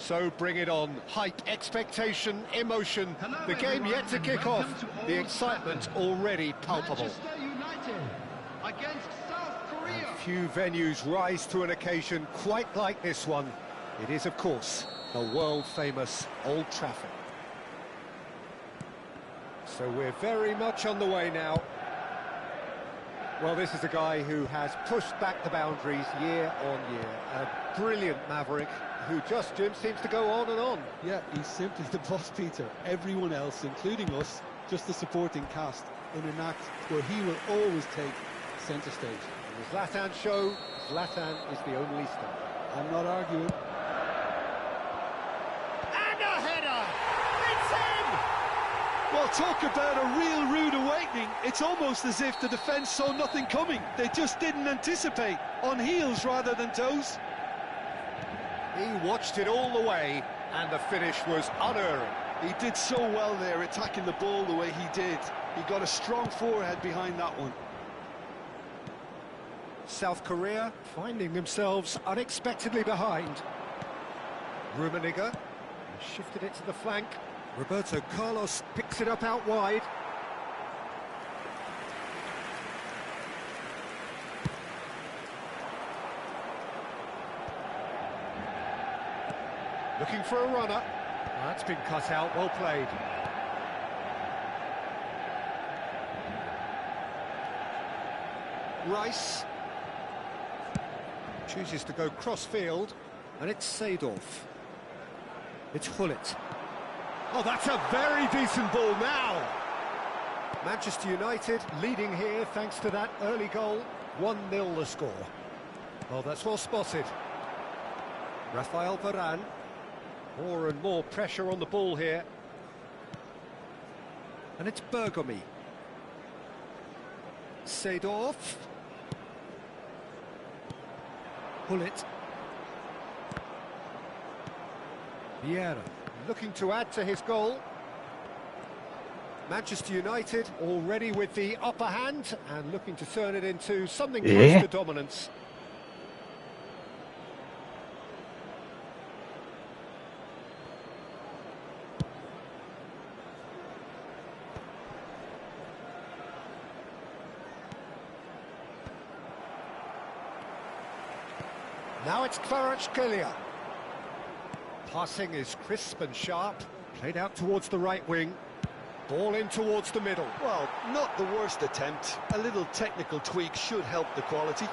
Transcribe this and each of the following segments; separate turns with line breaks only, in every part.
So bring it on. Hype, expectation, emotion. The game yet to kick off. The excitement already palpable.
Against South Korea.
And few venues rise to an occasion quite like this one. It is, of course, the world-famous Old Trafford. So we're very much on the way now. Well, this is a guy who has pushed back the boundaries year on year. A brilliant maverick who just, Jim, seems to go on and on.
Yeah, he's simply the boss, Peter. Everyone else, including us, just the supporting cast in an act where he will always take centre stage.
In the Zlatan show, Zlatan is the only star.
I'm not arguing.
And a header! It's in!
Well, talk about a real rude awakening. It's almost as if the defence saw nothing coming. They just didn't anticipate, on heels rather than toes.
He watched it all the way, and the finish was unerring.
He did so well there, attacking the ball the way he did. He got a strong forehead behind that one.
South Korea finding themselves unexpectedly behind. Rummenigge shifted it to the flank. Roberto Carlos picks it up out wide. Looking for a runner. That's been cut out, well played. Rice chooses to go cross-field, and it's Seedorf. It's Hullet. Oh, that's a very decent ball now! Manchester United leading here thanks to that early goal. 1-0 the score. Oh, that's well spotted. Rafael Varane. More and more pressure on the ball here. And it's Bergomi. Seedorf. Hullet. Vieira looking to add to his goal. Manchester United already with the upper hand and looking to turn it into something close to dominance. Now it's Kvaratskhelia. Passing is crisp and sharp. Played out towards the right wing. Ball in towards the middle.
Well, not the worst attempt. A little technical tweak should help the quality.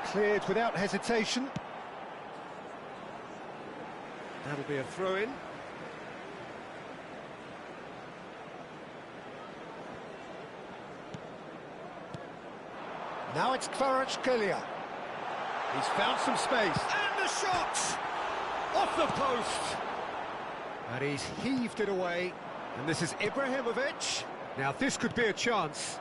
Cleared without hesitation. That'll be a throw-in. Now it's Kvaratskhelia. He's found some space. And the shot! Off the post! And he's heaved it away. And this is Ibrahimovic. Now this could be a chance.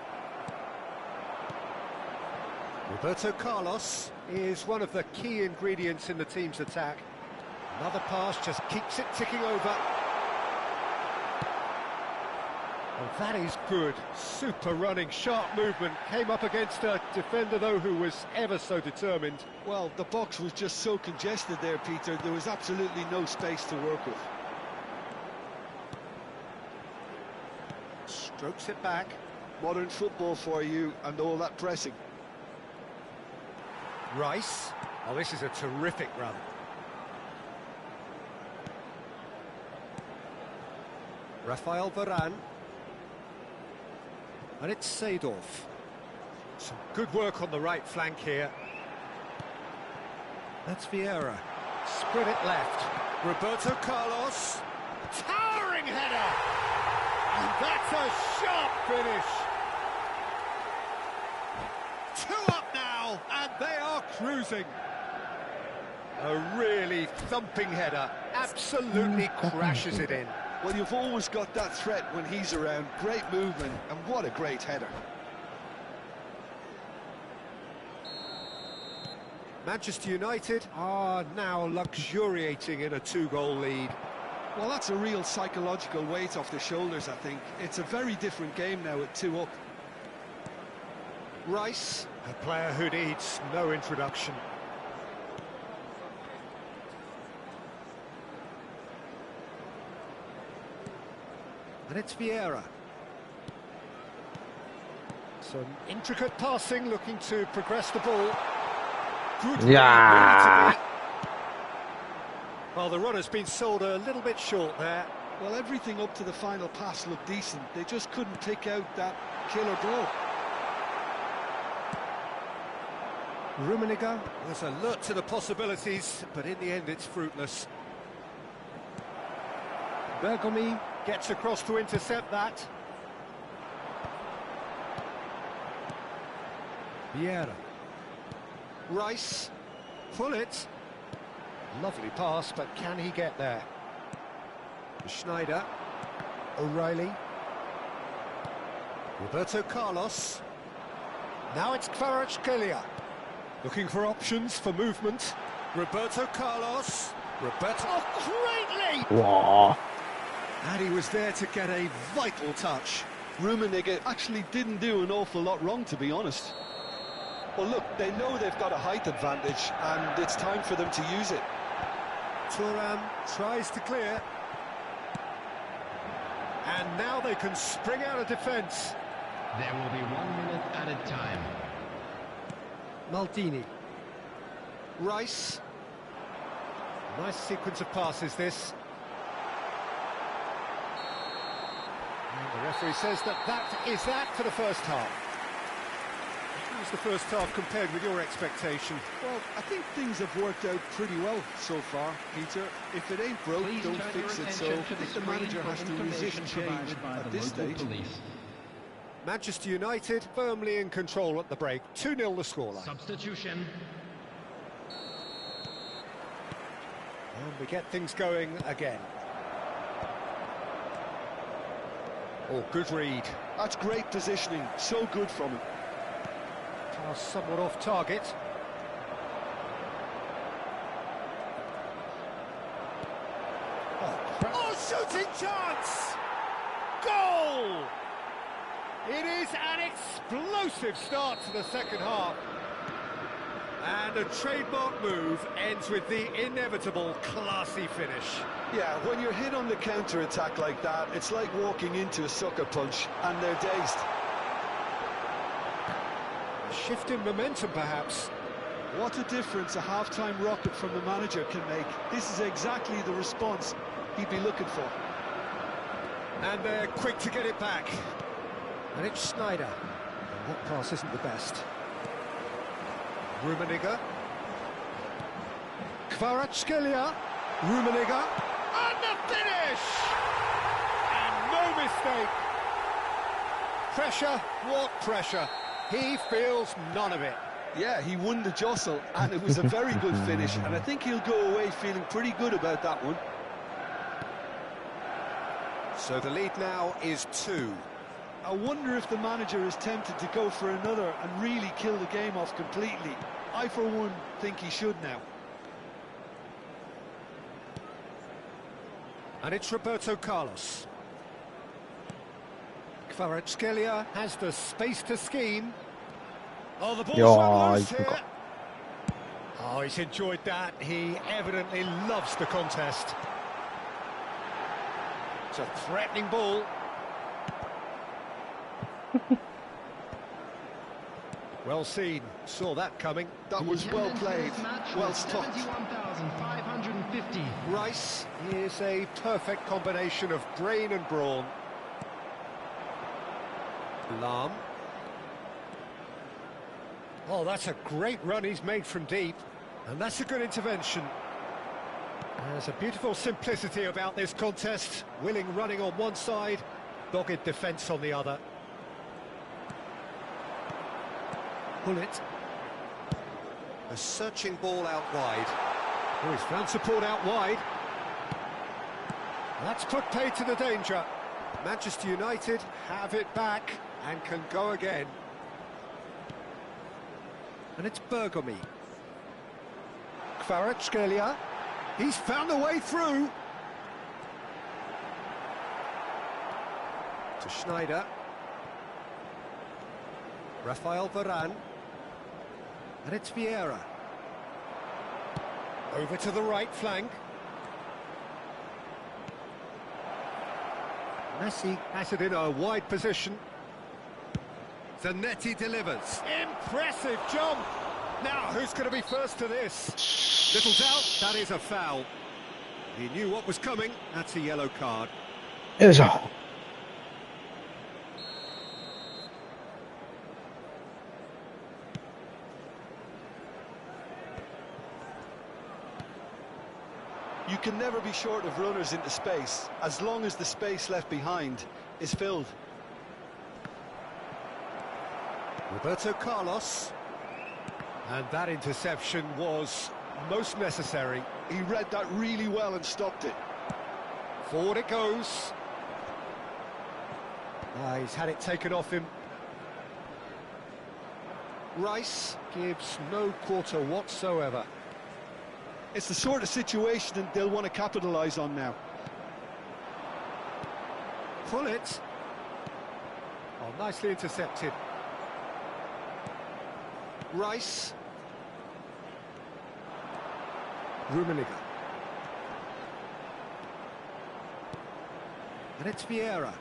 Roberto Carlos is one of the key ingredients in the team's attack. Another pass just keeps it ticking over. Well, that is good. Super running, sharp movement. Came up against a defender, though, who was ever so determined.
Well, the box was just so congested there, Peter. There was absolutely no space to work with.
Strokes it back.
Modern football for you and all that pressing.
Rice. Oh, this is a terrific run. Rafael Varane. And it's Seedorf. Some good work on the right flank here. That's Vieira. Spread it left. Roberto Carlos. Towering header! And that's a sharp finish. 2 up now, and they are cruising. A really thumping header, absolutely crashes it in.
Well, you've always got that threat when he's around. Great movement, and what a great header.
Manchester United are now luxuriating in a 2-goal lead.
Well, that's a real psychological weight off the shoulders, I think. It's a very different game now at 2 up.
Rice, a player who needs no introduction. And it's Vieira. Some intricate passing, looking to progress the ball. Good
Yeah.
Well, the runner's been sold a little bit short there.
Well, everything up to the final pass looked decent. They just couldn't pick out that killer ball.
Rummenigge was alert to the possibilities, but in the end it's fruitless. Bergomi gets across to intercept that. Vieira. Rice. Pull it. Lovely pass, but can he get there? Schneider. O'Reilly. Roberto Carlos. Now it's Kvaratskhelia. Looking for options for movement. Roberto Carlos. Roberto. Oh, great leap!
Wow.
And he was there to get a vital touch.
Rummenigge actually didn't do an awful lot wrong, to be honest. Well, look, they know they've got a height advantage, and it's time for them to use it.
Thuram tries to clear. And now they can spring out of defence.
There will be 1 minute at a time.
Maldini. Rice. Nice sequence of passes, this. And the referee says that is that for the first half. How was the first half compared with your expectation?
Well, I think things have worked out pretty well so far, Peter. If it ain't broke,
Please
don't
turn
fix
your
it, so
attention to
if
the
the manager
screen
has
for
to resist
information
change
provided by
at
the
this
local
stage.
police.
Manchester United firmly in control at the break. 2-0 the scoreline.
Substitution.
And we get things going again. Oh, good read.
That's great positioning, so good from him.
Pass somewhat off target. Oh, shooting chance! Goal! It is an explosive start to the second half. And a trademark move ends with the inevitable classy finish.
Yeah, when you're hit on the counter-attack like that, it's like walking into a sucker punch, and they're dazed.
A shift in momentum, perhaps.
What a difference a half-time rocket from the manager can make. This is exactly the response he'd be looking for.
And they're quick to get it back. And it's Schneider. And that pass isn't the best. Rummenigge. Kvaratskhelia. Rummenigge. And the finish! And no mistake. Pressure, what pressure? He feels none of it.
Yeah, he won the jostle, and it was a very good finish, and I think he'll go away feeling pretty good about that one.
So the lead now is 2.
I wonder if the manager is tempted to go for another and really kill the game off completely. I, for one, think he should now.
And it's Roberto Carlos. Kvaratskhelia has the space to scheme. Oh, the ball's run loose here. Oh, he's enjoyed that. He evidently loves the contest. It's a threatening ball. Well seen. Saw that coming.
That was well played, well stopped.
71,550.
Rice is a perfect combination of brain and brawn. Lahm. Oh, that's a great run he's made from deep. And that's a good intervention. There's a beautiful simplicity about this contest. Willing running on one side, dogged defence on the other. Pull it. A searching ball out wide. Oh, he's found support out wide. That's put pay to the danger. Manchester United have it back and can go again. And it's Bergomi. Kvaratskhelia. He's found the way through. To Schneider. Rafael Varane. And it's Vieira. Over to the right flank. Messi has it in a wide position. Zanetti delivers. Impressive jump. Now, who's going to be first to this? Little doubt, that is a foul. He knew what was coming. That's a yellow card.
よいしょ。
You can never be short of runners into space, as long as the space left behind is filled.
Roberto Carlos. And that interception was most necessary.
He read that really well and stopped it.
Forward it goes. He's had it taken off him. Rice gives no quarter whatsoever.
It's the sort of situation that they'll want to capitalise on now.
Pull it. Oh, nicely intercepted. Rice. Rummenigge. And it's Vieira.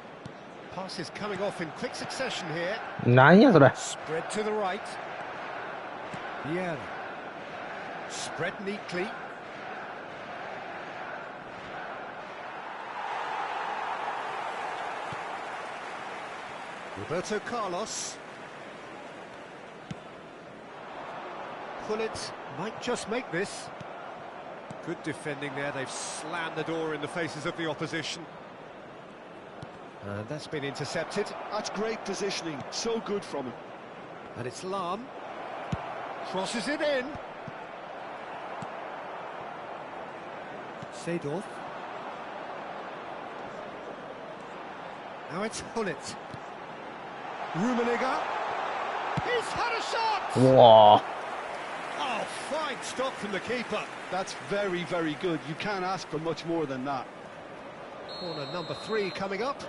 Passes coming off in quick succession here.
なんやそれ。
Spread to the right. Vieira. Spread neatly. Roberto Carlos. Pullet might just make this. Good defending there. They've slammed the door in the faces of the opposition. And that's been intercepted.
That's great positioning. So good from him.
And it's Lahm. Crosses it in. Seedorf. Now it's Hullet. Rummenigge. He's had a shot!
うわ
Oh, fine stop from the keeper.
That's very, very good. You can't ask for much more than that.
Corner number 3 coming up.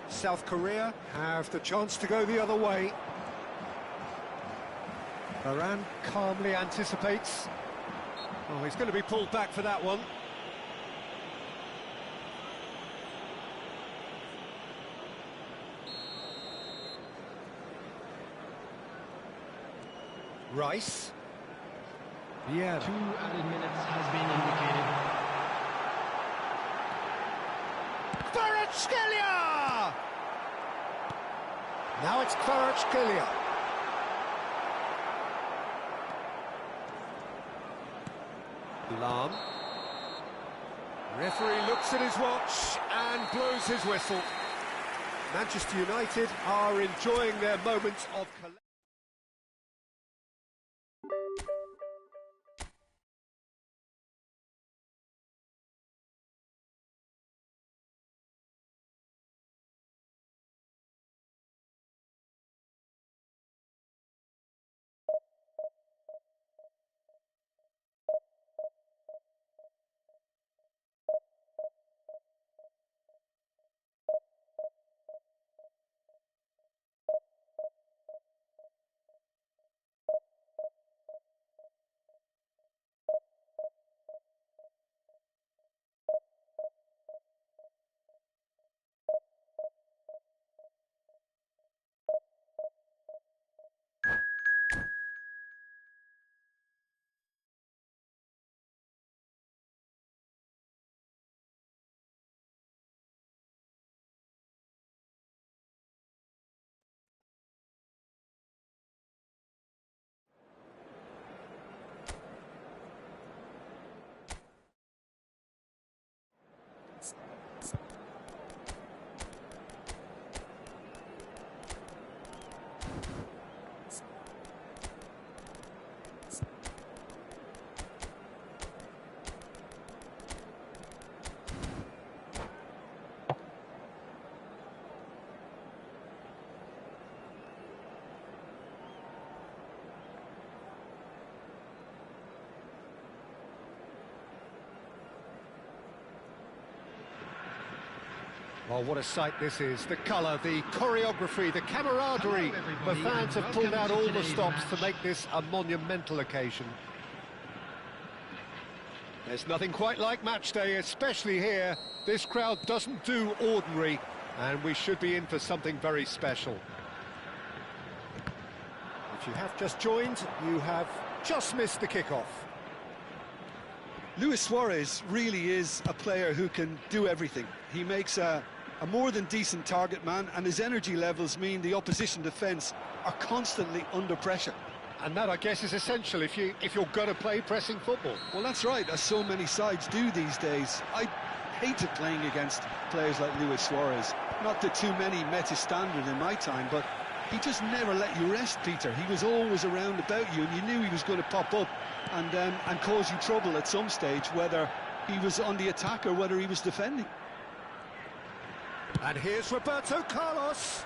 South Korea have the chance to go the other way. Varane calmly anticipates. Oh, he's going to be pulled back for that one. Rice. Yeah.
2 added minutes has been indicated.
Kvaratskhelia! Now it's Kvaratskhelia. Lahm. Referee looks at his watch and blows his whistle. Manchester United are enjoying their moments of collective. Well, what a sight this is. The colour, the choreography, the camaraderie. The fans have pulled out all the stops to make this a monumental occasion. There's nothing quite like match day, especially here. This crowd doesn't do ordinary, and we should be in for something very special. If you have just joined, you have just missed the kickoff.
Luis Suarez really is a player who can do everything. He makes a more than decent target man, and his energy levels mean the opposition defence are constantly under pressure.
And that, I guess, is essential if you're going to play pressing football.
Well, that's right, as so many sides do these days. I hated playing against players like Luis Suarez. Not that too many met his standard in my time, but he just never let you rest, Peter. He was always around about you, and you knew he was going to pop up and cause you trouble at some stage, whether he was on the attack or whether he was defending.
And here's Roberto Carlos.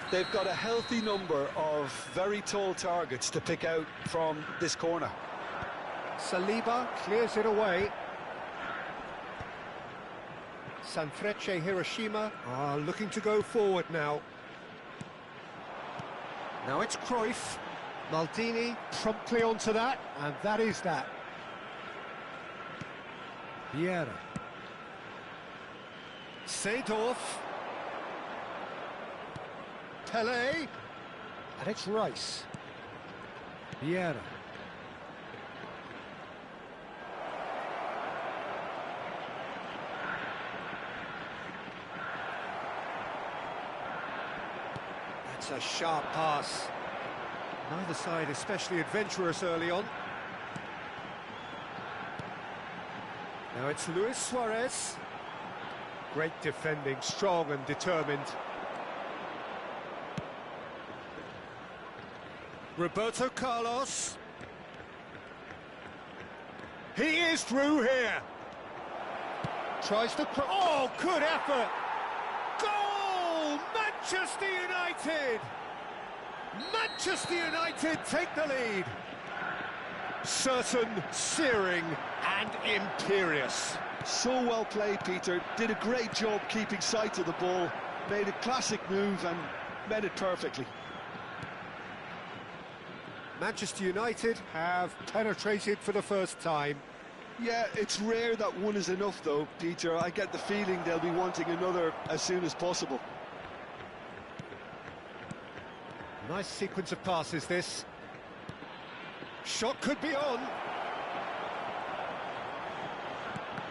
They've got a healthy number of very tall targets to pick out from this corner.
Saliba clears it away. Sanfrecce Hiroshima are looking to go forward now. Now it's Cruyff. Maldini promptly onto that, and that is that. Vieira. Seedorf. Pelé. And it's Rice. Vieira. That's a sharp pass. Neither side especially adventurous early on. Now it's Luis Suarez. Great defending, strong and determined. Roberto Carlos. He is through here. Tries to... Oh, good effort! Goal! Manchester United! Manchester United take the lead. Certain, searing and imperious.
So well played, Peter. Did a great job keeping sight of the ball. Made a classic move and met it perfectly.
Manchester United have penetrated for the first time.
Yeah, it's rare that one is enough though, Peter. I get the feeling they'll be wanting another as soon as possible.
Nice sequence of passes, this. Shot could be on.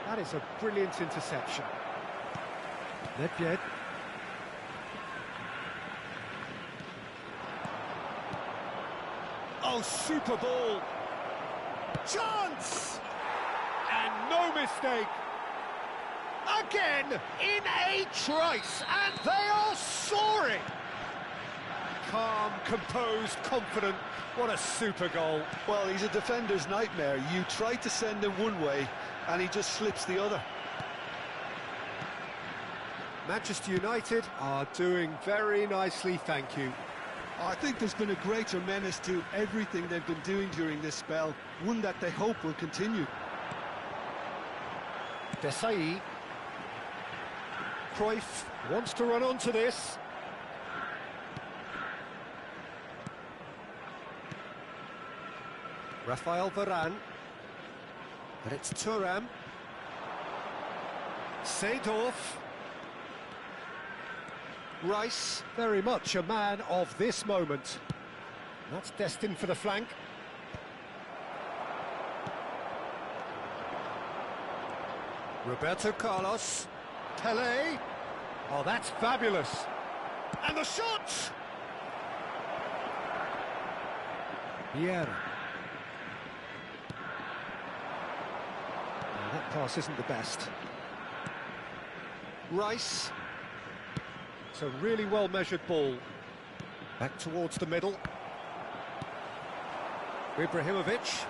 That is a brilliant interception. Nedved. Oh, super ball. Chance! And no mistake. Again, in a trice, and they are soaring. Calm, composed, confident. What a super goal.
Well, he's a defender's nightmare. You try to send him one way, and he just slips the other.
Manchester United are doing very nicely, thank you.
I think there's been a greater menace to everything they've been doing during this spell, one that they hope will continue.
Desai. Cruyff wants to run onto this. Rafael Varane. But it's Thuram. Seedorf. Rice, very much a man of this moment. That's destined for the flank. Roberto Carlos. Pelé. Oh, that's fabulous. And the shot! Vieira. Oh, that pass isn't the best. Rice. It's a really well-measured ball. Back towards the middle. Ibrahimovic.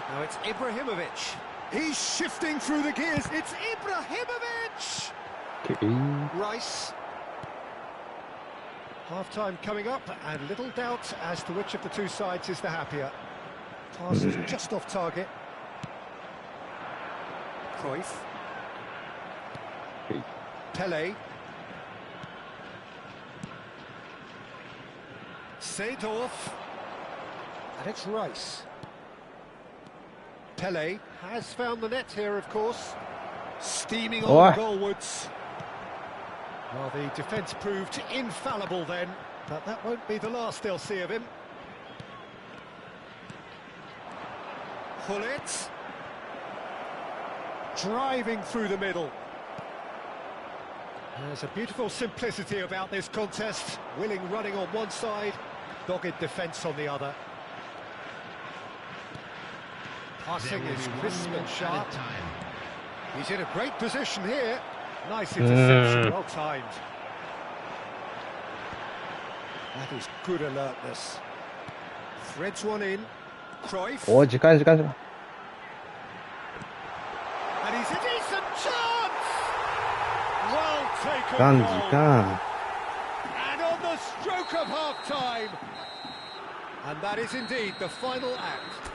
Now it's Ibrahimovic. He's shifting through the gears. It's Ibrahimovic! Rice. Half-time coming up, and little doubt as to which of the two sides is the happier. Pass is just off target. Cruyff. Pele. Seedorf. And it's Rice. Pele has found the net here, of course. Steaming on goalwards. Well, the defence proved infallible then, but that won't be the last they'll see of him. Gullit. Driving through the middle. There's a beautiful simplicity about this contest. Willing running on one side, dogged defence on the other. Passing is crisp and sharp. He's in a great position here. Nice interception, well timed. That is good alertness. Threads one in. Cruyff.
시간.
And he's a decent chance! Well taken goal. And on the stroke of half-time. And that is indeed the final act.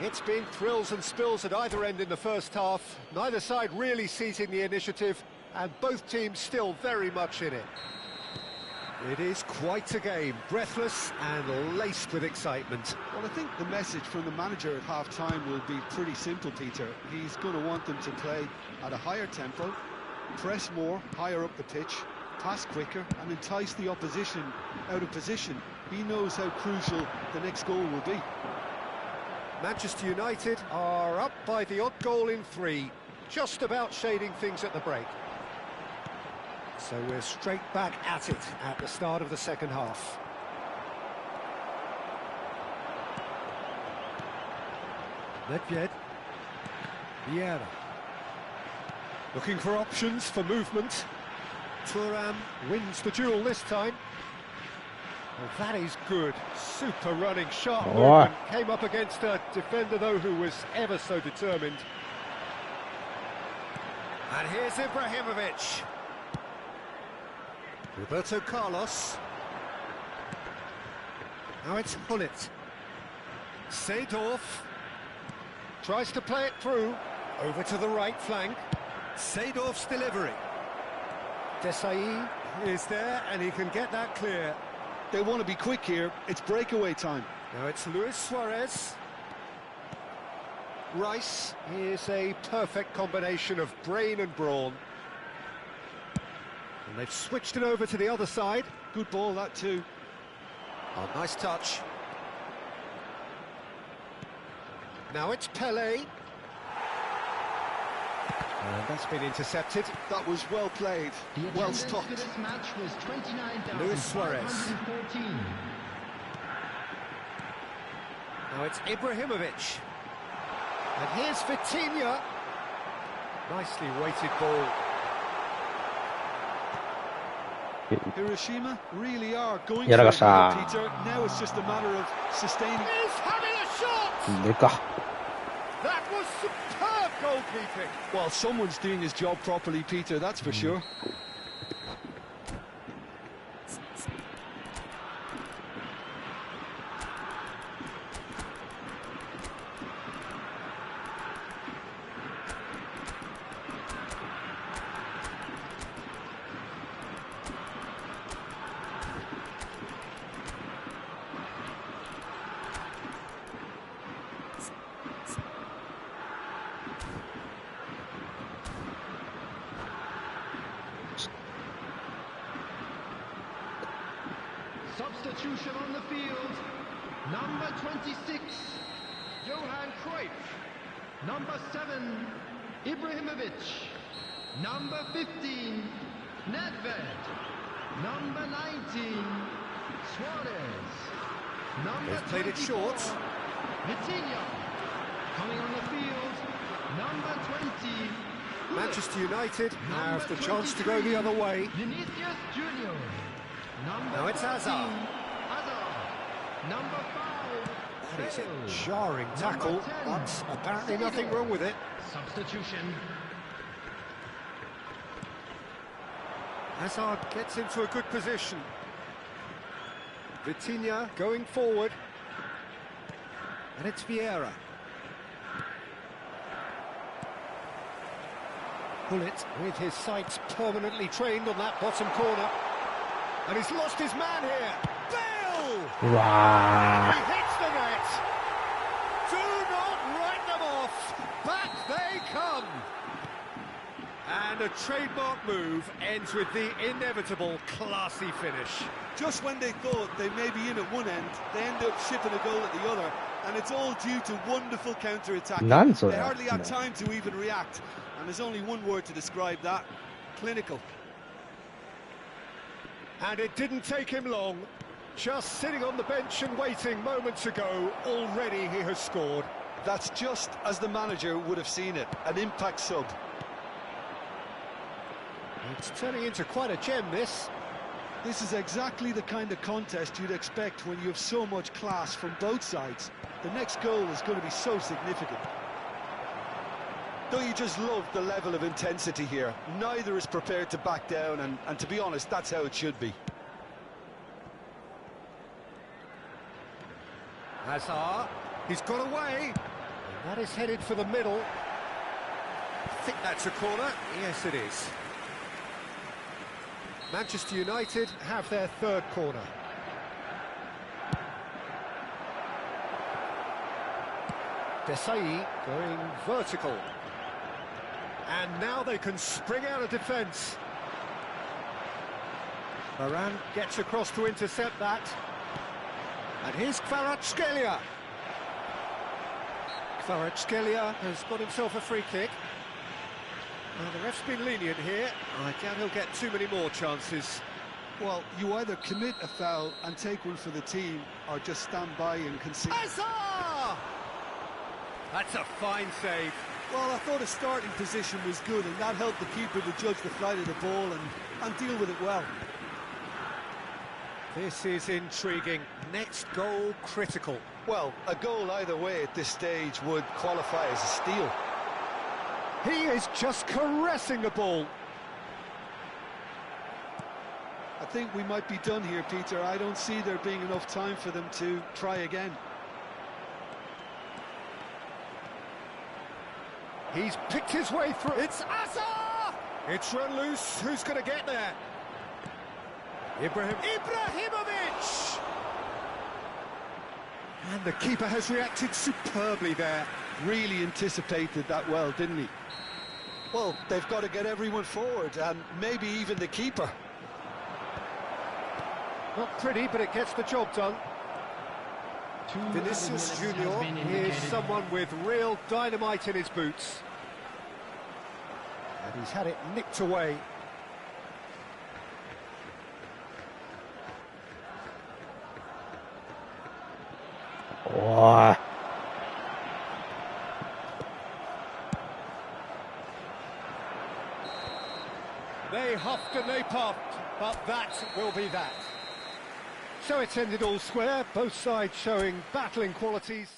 It's been thrills and spills at either end in the first half. Neither side really seizing the initiative, and both teams still very much in it. It is quite a game, breathless and laced with excitement.
Well, I think the message from the manager at half-time will be pretty simple, Peter. He's going to want them to play at a higher tempo, press more, higher up the pitch, pass quicker, and entice the opposition out of position. He knows how crucial the next goal will be.
Manchester United are up by the odd goal in 3, just about shading things at the break. So we're straight back at it at the start of the second half. Nedved. Vieira. Looking for options for movement. Thuram wins the duel this time. Well, that is good. Super running, sharp movement. Came up against a defender, though, who was ever so determined. And here's Ibrahimovic. Roberto Carlos. Now it's Gullit. Seedorf. Tries to play it through. Over to the right flank. Seedorf's delivery. Desai is there, and he can get that clear.
They want to be quick here. It's breakaway time.
Now it's Luis Suarez. Rice is a perfect combination of brain and brawn. And they've switched it over to the other side.
Good ball, that too.
Oh, nice touch. Now it's Pele. And that's been intercepted.
That was well played, well stopped.
This match was
Luis Suarez. Now it's Ibrahimovic. And here's Vitinha. Nicely weighted ball.
Hiroshima really are going for it, Peter. Now it's just a matter of sustaining.
He's having a shot! That was superb goalkeeping.
Well, someone's doing his job properly, Peter, that's for sure.
Substitution on the field. Number 26, Johan Cruyff. Number 7, Ibrahimovic. Number 15, Nedved. Number 19, Suarez. Number
They've played it short.
Vitinha. Coming on the field, number 20.
Manchester United have the chance to go the other way.
Vinicius Junior.
Now it's Hazard.
Number 5.
That is a jarring tackle, but apparently nothing wrong with it.
Substitution.
Hazard gets into a good position. Vitinha going forward. And it's Vieira. Hullet with his sights permanently trained on that bottom corner. And he's lost his man here. Bale!
Wow.
He hits the net. Do not write them off. Back they come. And a trademark move ends with the inevitable classy finish.
Just when they thought they may be in at one end, they end up shipping a goal at the other, and it's all due to wonderful counter-attacking. They hardly had time to even react, and there's only one word to describe that: clinical.
And it didn't take him long. Just sitting on the bench and waiting moments ago, already he has scored.
That's just as the manager would have seen it, an impact sub.
It's turning into quite a gem, this.
This is exactly the kind of contest you'd expect when you have so much class from both sides. The next goal is going to be so significant. Don't you just love the level of intensity here? Neither is prepared to back down, and to be honest, that's how it should be.
Hazard, he's got away. And that is headed for the middle. I think that's a corner. Yes, it is. Manchester United have their third corner. Desai going vertical. And now they can spring out of defence. Varane gets across to intercept that. And here's Kvaratskhelia. Kvaratskhelia has got himself a free kick. Well, the ref's been lenient here. I doubt he'll get too many more chances.
Well, you either commit a foul and take one for the team, or just stand by and concede.
Hazard! That's a fine save.
Well, I thought his starting position was good, and that helped the keeper to judge the flight of the ball and deal with it well.
This is intriguing. Next goal critical.
Well, a goal either way at this stage would qualify as a steal.
He is just caressing the ball.
I think we might be done here, Peter. I don't see there being enough time for them to try again.
He's picked his way through. It's Hazard! It's run loose. Who's going to get there? Ibrahimovic! And the keeper has reacted superbly there.
Really anticipated that well, didn't he? Well, they've got to get everyone forward, and maybe even the keeper.
Not pretty, but it gets the job done. Vinicius Junior is someone with real dynamite in his boots. And he's had it nicked away.
Oh.
They huffed and they puffed, but that will be that. So it's ended all square, both sides showing battling qualities.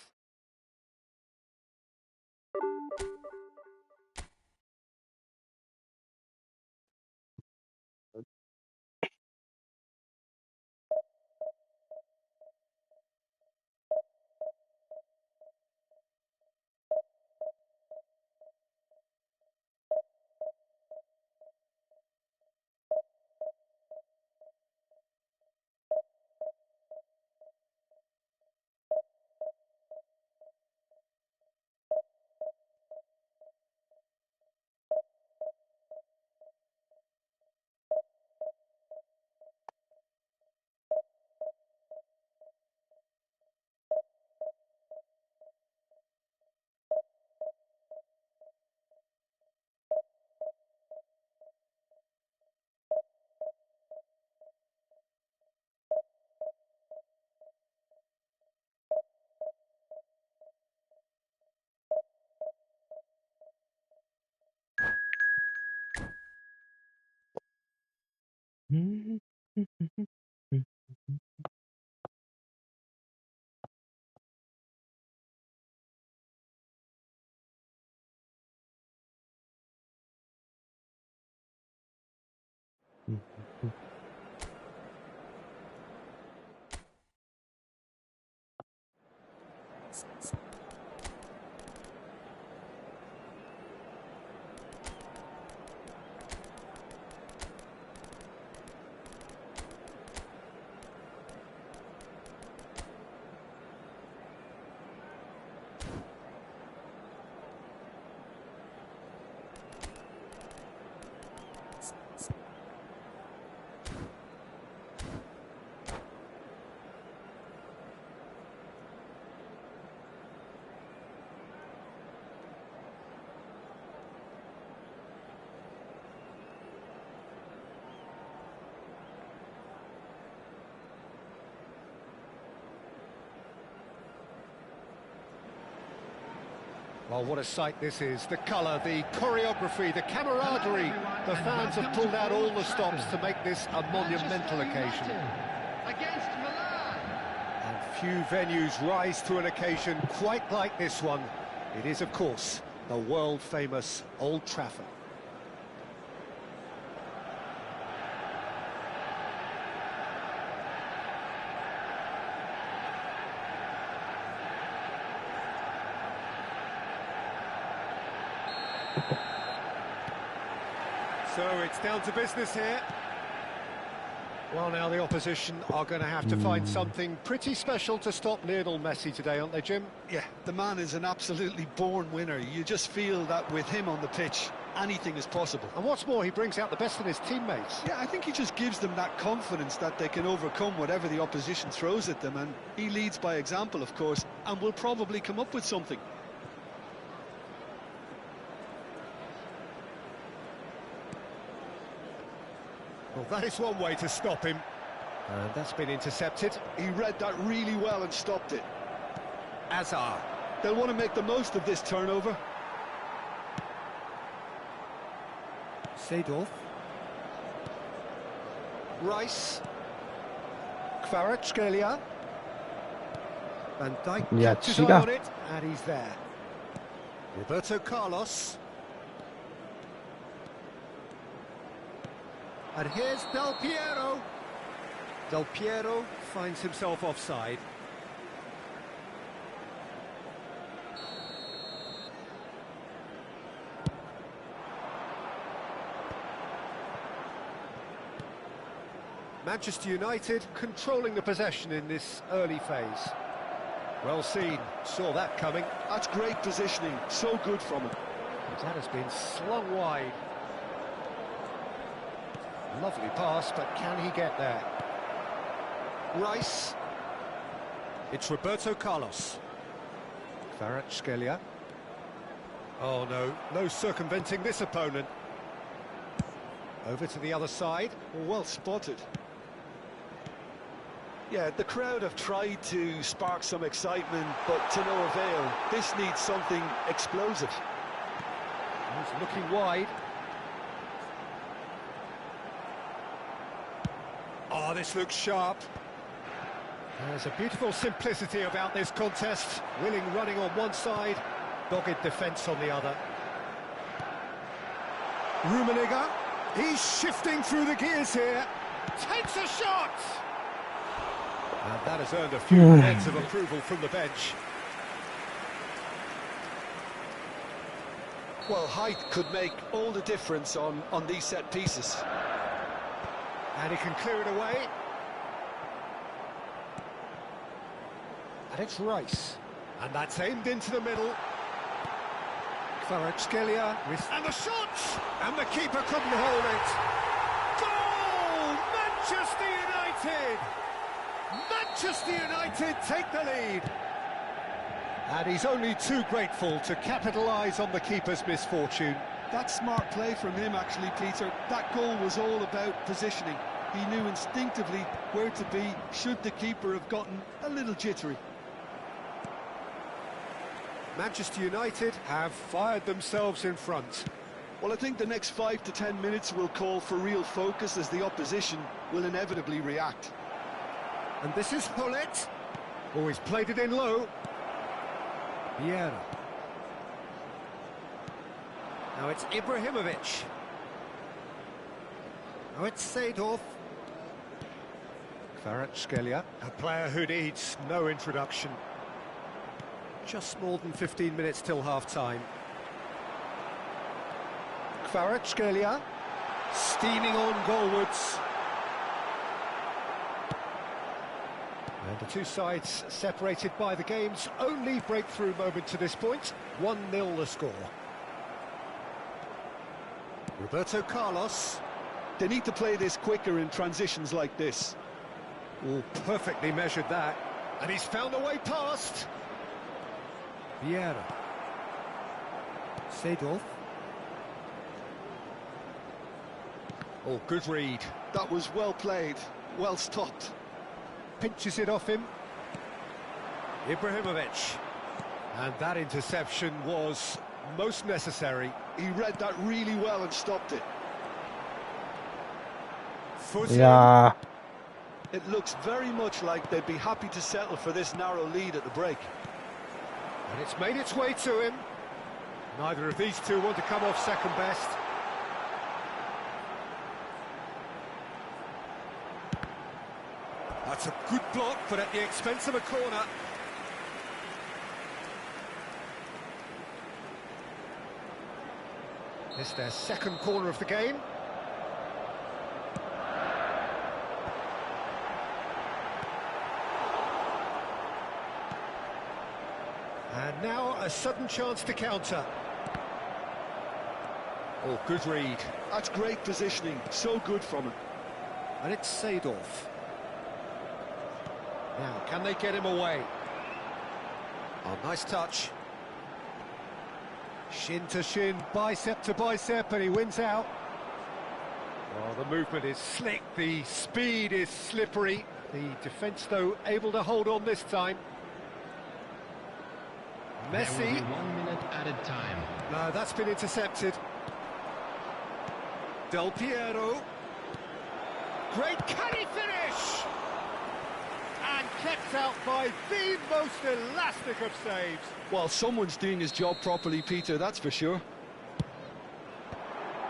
Well, what a sight this is. The colour, the choreography, the camaraderie. The fans have pulled out all the stops to make this a monumental occasion.
Against Milan.
And few venues rise to an occasion quite like this one. It is, of course, the world-famous Old Trafford. So it's down to business here. Well, now the opposition are going to have to find something pretty special to stop Lionel Messi today, aren't they, Jim?
Yeah, the man is an absolutely born winner. You just feel that with him on the pitch, anything is possible.
And what's more, he brings out the best in his teammates.
Yeah, I think he just gives them that confidence that they can overcome whatever the opposition throws at them, and he leads by example, of course, and will probably come up with something.
Well, that is one way to stop him. And that's been intercepted.
He read that really well and stopped it.
Azar.
They'll want to make the most of this turnover.
Seedorf. Rice. Kvaratskhelia. Van Dijk catches eye on it, and he's there. Roberto Carlos. And here's Del Piero. Del Piero finds himself offside. Manchester United controlling the possession in this early phase. Well seen, saw that coming.
That's great positioning, so good from him.
That has been slung wide. Lovely pass, but can he get there? Rice. It's Roberto Carlos. Kvaratskhelia. Oh no, no circumventing this opponent. Over to the other side.
Well spotted. Yeah, the crowd have tried to spark some excitement, but to no avail. This needs something explosive.
He's looking wide. Oh, this looks sharp. There's a beautiful simplicity about this contest. Willing running on one side, dogged defence on the other. Rummenigge, he's shifting through the gears here. Takes a shot! And that has earned a few heads of approval from the bench.
Well, height could make all the difference on these set pieces.
And he can clear it away. And it's Rice. And that's aimed into the middle. Kvaratskhelia with... And the shot! And the keeper couldn't hold it. Goal! Manchester United! Manchester United take the lead. And he's only too grateful to capitalise on the keeper's misfortune.
That's smart play from him, actually, Peter. That goal was all about positioning. He knew instinctively where to be should the keeper have gotten a little jittery.
Manchester United have fired themselves in front.
Well, I think the next 5 to 10 minutes will call for real focus as the opposition will inevitably react.
And this is Hullet. Oh, he's played it in low. Vieira. Now it's Ibrahimovic. Now it's Seedorf. Kvaratskhelia, a player who needs no introduction. Just more than 15 minutes till half-time. Kvaratskhelia, steaming on goalwards. And the two sides separated by the game's only breakthrough moment to this point. 1-0 the score. Roberto Carlos.
They need to play this quicker in transitions like this.
Oh, perfectly measured that. And he's found a way past. Vieira. Seedorf. Oh, good read.
That was well played, well stopped.
Pinches it off him. Ibrahimovic. And that interception was most necessary.
He read that really well and stopped it.
Yeah.
It looks very much like they'd be happy to settle for this narrow lead at the break.
And it's made its way to him. Neither of these two want to come off second best. That's a good block, but at the expense of a corner. It's their second corner of the game. And now a sudden chance to counter. Oh, good read.
That's great positioning, so good from him.
And it's Seedorf. Now, can they get him away? Oh, nice touch. Shin to shin, bicep to bicep, and he wins out. Oh, the movement is slick, the speed is slippery. The defence, though, able to hold on this time. Messi.
There will be 1 minute added time.
No, that's been intercepted. Del Piero. Great, can he finish? And kept out by the most elastic of saves.
Well, someone's doing his job properly, Peter, that's for sure.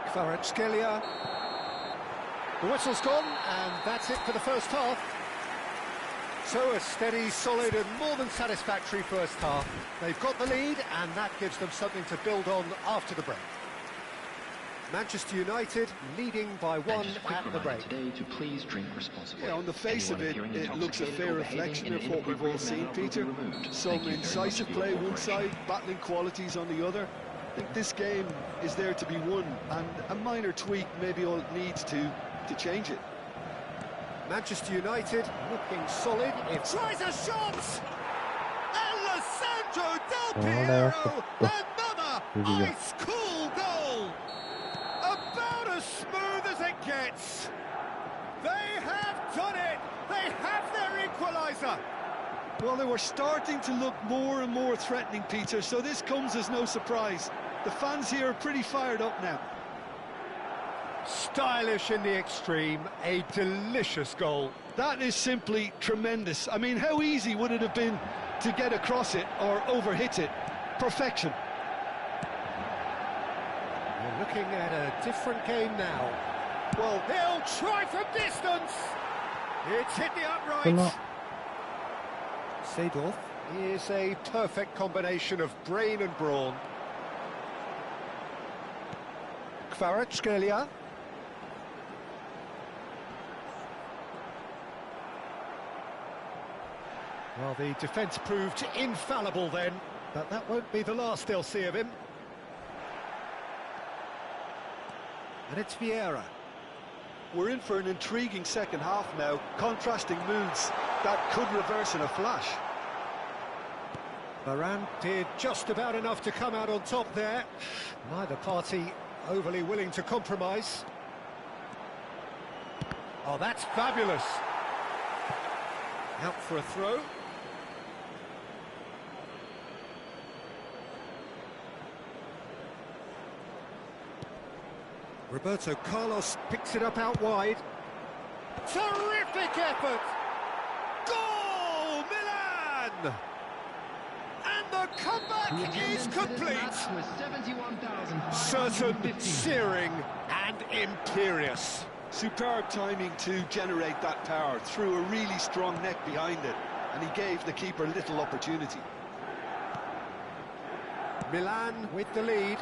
Kvaratskhelia. The whistle's gone, and that's it for the first half. So a steady, solid and more than satisfactory first half. They've got the lead, and that gives them something to build on after the break. Manchester United leading by one at the break.
Today to please drink responsibly.
Yeah, on the face of it, it looks a fair reflection of what we've all seen, Peter. Some incisive play one side, battling qualities on the other. I think this game is there to be won, and a minor tweak maybe all it needs to change it.
Manchester United looking solid. It tries a shot! Alessandro Del Piero! Another ice-cool goal! About as smooth as it gets. They have done it! They have their equaliser!
Well, they were starting to look more and more threatening, Peter, so this comes as no surprise. The fans here are pretty fired up now.
Stylish in the extreme, a delicious goal.
That is simply tremendous. I mean, how easy would it have been to get across it or overhit it? Perfection.
We're looking at a different game now. Well, he'll try from distance. It's hit the upright. Seedorf is a perfect combination of brain and brawn. Kvaratskhelia. Well, the defence proved infallible then, but that won't be the last they'll see of him. And it's Vieira.
We're in for an intriguing second half now, contrasting moods that could reverse in a flash.
Varane did just about enough to come out on top there. Neither party overly willing to compromise. Oh, that's fabulous. Out for a throw. Roberto Carlos picks it up out wide. Terrific effort! Goal, Milan! And the comeback is complete. Certain, searing and imperious.
Superb timing to generate that power, threw a really strong neck behind it, and he gave the keeper little opportunity.
Milan with the lead.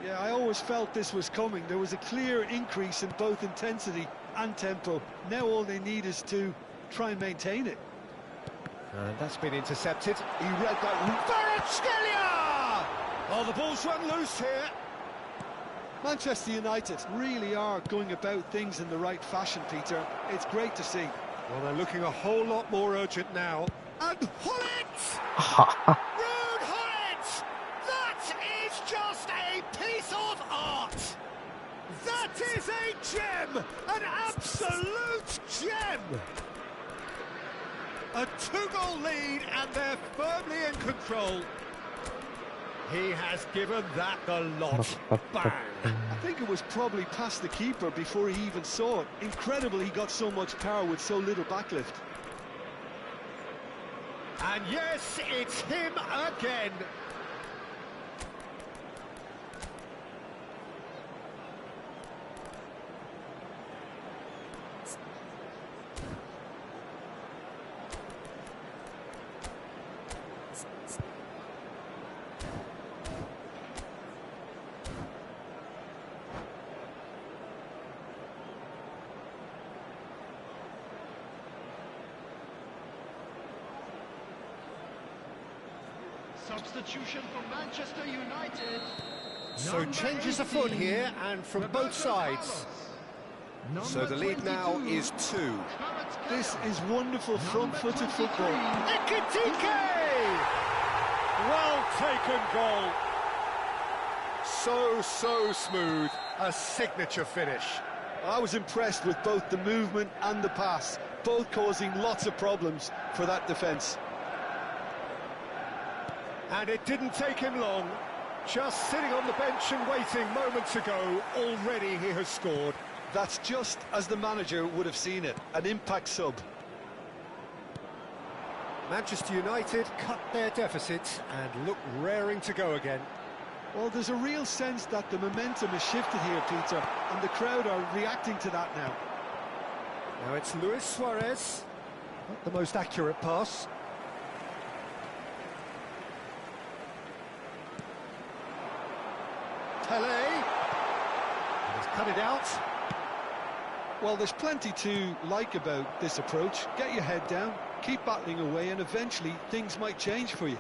Yeah, I always felt this was coming. There was a clear increase in both intensity and tempo. Now all they need is to try and maintain it.
And that's been intercepted. He read that. Kvaratskhelia! Oh, the ball's run loose here.
Manchester United really are going about things in the right fashion, Peter. It's great to see.
Well, they're looking a whole lot more urgent now. And Hullet! Rude Hullet! That is just a piece of art! That is a gem! An absolute gem! A 2-goal lead, and they're firmly in control. He has given that the lot. Bang!
I think it was probably past the keeper before he even saw it. Incredible he got so much power with so little backlift.
And yes, it's him again.
Substitution for Manchester United.
So changes afoot here, and from both sides. So the lead now is 2.
This is wonderful front-footed football.
Ekitike! Well taken goal. So smooth. A signature finish.
I was impressed with both the movement and the pass, both causing lots of problems for that defence.
And it didn't take him long. Just sitting on the bench and waiting moments ago, already he has scored.
That's just as the manager would have seen it, an impact sub.
Manchester United cut their deficit and look raring to go again.
Well, there's a real sense that the momentum has shifted here, Peter, and the crowd are reacting to that now.
Now it's Luis Suarez. Not the most accurate pass. Pele. He's cut it out.
Well, there's plenty to like about this approach. Get your head down, keep battling away, and eventually things might change for you.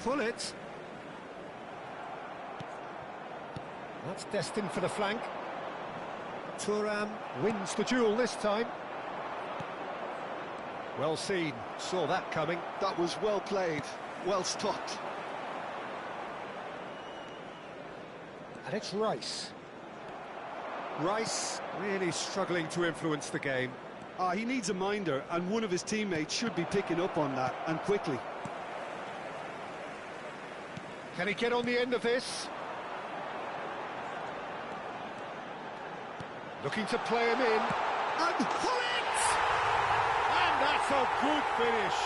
Pull it. That's destined for the flank. Thuram wins the duel this time. Well seen, saw that coming.
That was well played, well stopped.
And it's Rice. Rice really struggling to influence the game.
He needs a minder, and one of his teammates should be picking up on that, and quickly.
Can he get on the end of this? Looking to play him in. And pull it! And that's a good finish.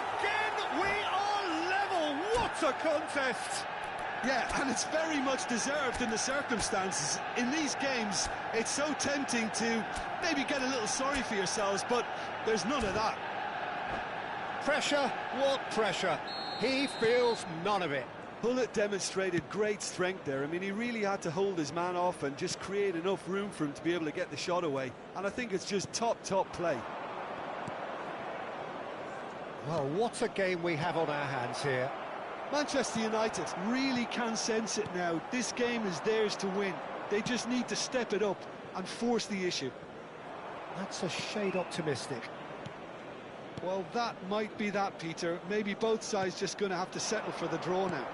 Again, we are level. What a contest!
Yeah, and it's very much deserved in the circumstances. In these games, it's so tempting to maybe get a little sorry for yourselves, but there's none of that.
Pressure? What pressure? He feels none of it.
Hullet demonstrated great strength there. I mean, he really had to hold his man off and just create enough room for him to be able to get the shot away. And I think it's just top play.
Well, what a game we have on our hands here.
Manchester United really can sense it now. This game is theirs to win. They just need to step it up and force the issue.
That's a shade optimistic.
Well, that might be that, Peter. Maybe both sides just going to have to settle for the draw now.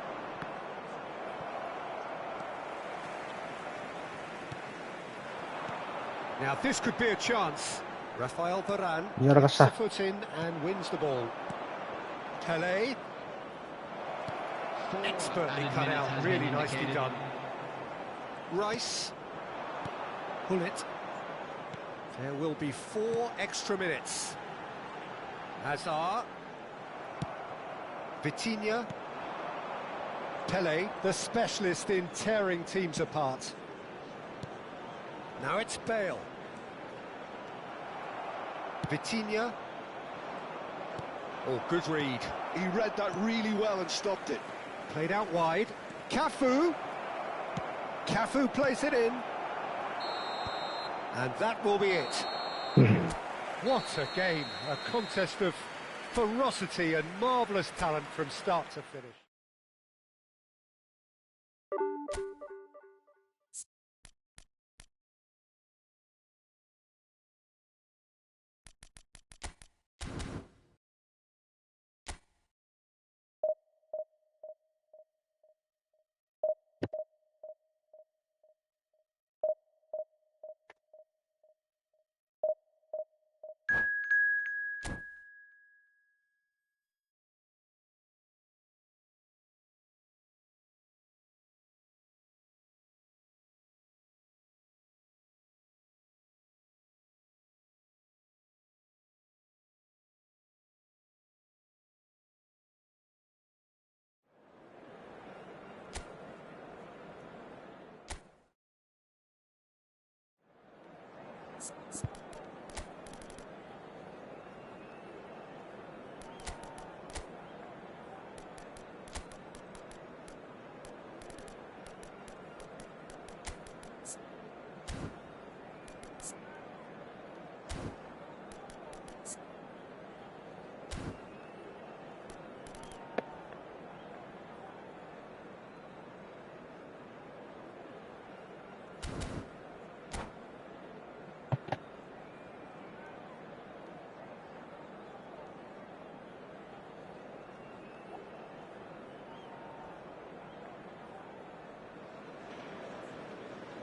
Now this could be a chance. Rafael Varane
Yara
gets the
gasa.
foot in and wins the ball. Pele. Expertly
Added
cut
minutes
out,
has
really
been
nicely
indicated.
done. Rice. Pull it. There will be 4 extra minutes. Hazard. Vitinha. Pele, the specialist in tearing teams apart. Now it's Bale. Vitinha. Oh, good read.
He read that really well and stopped it.
Played out wide. Cafu. Cafu plays it in. And that will be it. What a game. A contest of ferocity and marvellous talent from start to finish.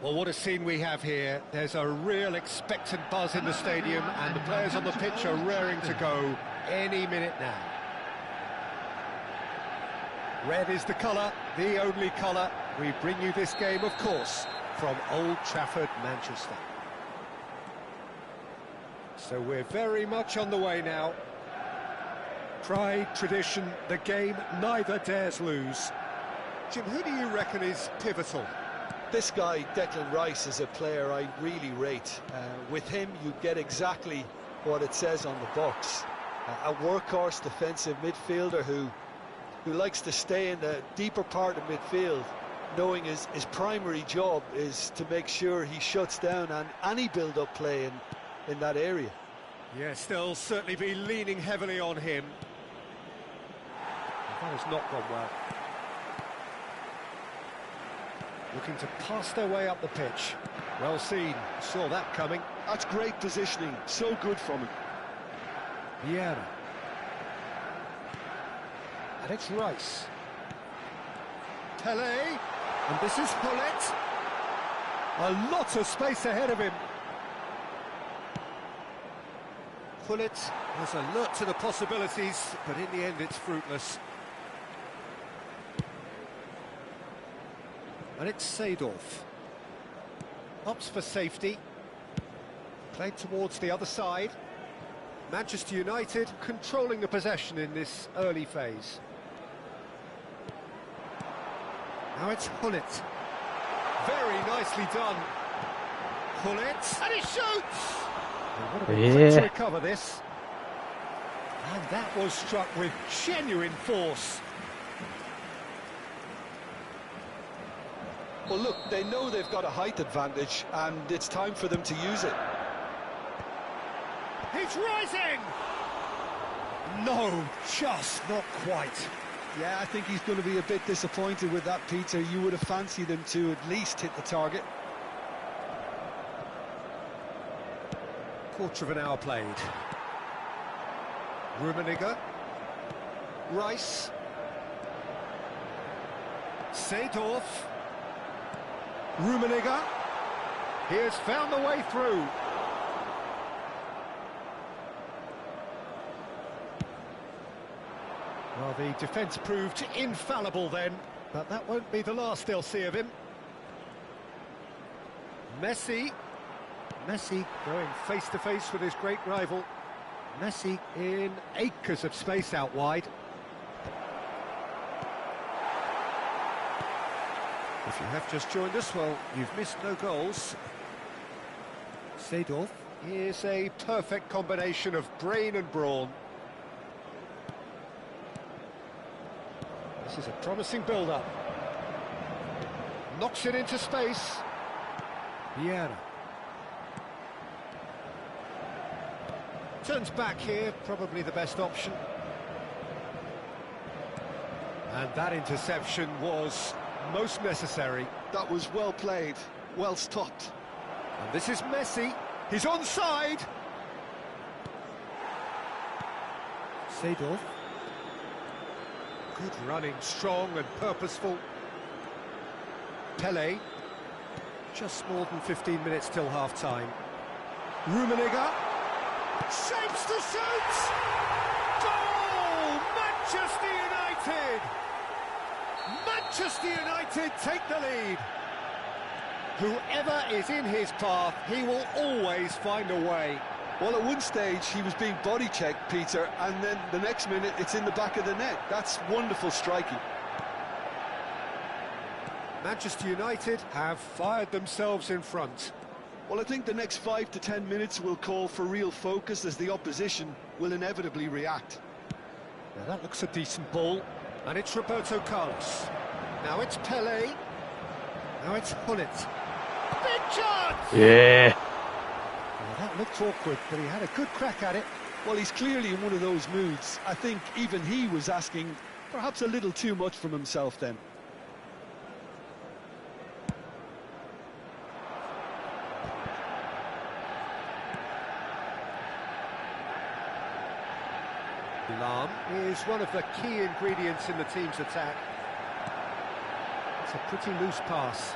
Well, what a scene we have here. There's a real expectant buzz in the stadium, and the players on the pitch are raring to go any minute now. Red is the colour, the only colour. We bring you this game, of course, from Old Trafford, Manchester. So we're very much on the way now. Pride, tradition, the game neither dares lose. Jim, who do you reckon is pivotal?
This guy, Declan Rice, is a player I really rate. With him, you get exactly what it says on the box. A workhorse defensive midfielder who likes to stay in the deeper part of midfield, knowing his primary job is to make sure he shuts down any build-up play in that area.
Yes, they'll certainly be leaning heavily on him. That has not gone well. Looking to pass their way up the pitch. Well seen, saw that coming.
That's great positioning, so good from him.
Vieira. And it's Rice. Pele. And this is Hullet. A lot of space ahead of him. Hullet was alert to the possibilities, but in the end it's fruitless. And it's Seedorf. Opts for safety. Played towards the other side. Manchester United controlling the possession in this early phase. Now it's Hullet. Very nicely done. Hullet, and he shoots! Well, what a bit quick to recover this. And that was struck with genuine force.
Well, look, they know they've got a height advantage, and it's time for them to use it.
He's rising! No, just not quite.
Yeah, I think he's going to be a bit disappointed with that, Peter. You would have fancied him to at least hit the target.
Quarter of an hour played. Rummenigge. Rice. Seedorf. Rummenigge. He has found the way through. Well, the defence proved infallible then, but that won't be the last they'll see of him. Messi. Messi going face-to-face with his great rival. Messi in acres of space out wide. If you have just joined us, well, you've missed no goals. Seedorf is a perfect combination of brain and brawn. This is a promising build-up. Knocks it into space. Vieira. Turns back here, probably the best option. And that interception was most necessary.
That was well played, well stopped.
And this is Messi. He's onside. Seedorf. Good running, strong and purposeful. Pele. Just more than 15 minutes till half-time. Rummenigge. Shapes to shoot! Goal! Manchester United! Manchester United take the lead. Whoever is in his path, he will always find a way.
Well, at one stage he was being body checked, Peter, and then the next minute it's in the back of the net. That's wonderful striking.
Manchester United have fired themselves in front.
Well, I think the next 5 to 10 minutes will call for real focus as the opposition will inevitably react.
Now that looks a decent ball, and it's Roberto Carlos. Now it's Pele. Now it's Hullet. Big chance!
Yeah.
Well, that looked awkward, but he had a good crack at it.
Well, he's clearly in one of those moods. I think even he was asking perhaps a little too much from himself then.
Lam is one of the key ingredients in the team's attack. It's a pretty loose pass.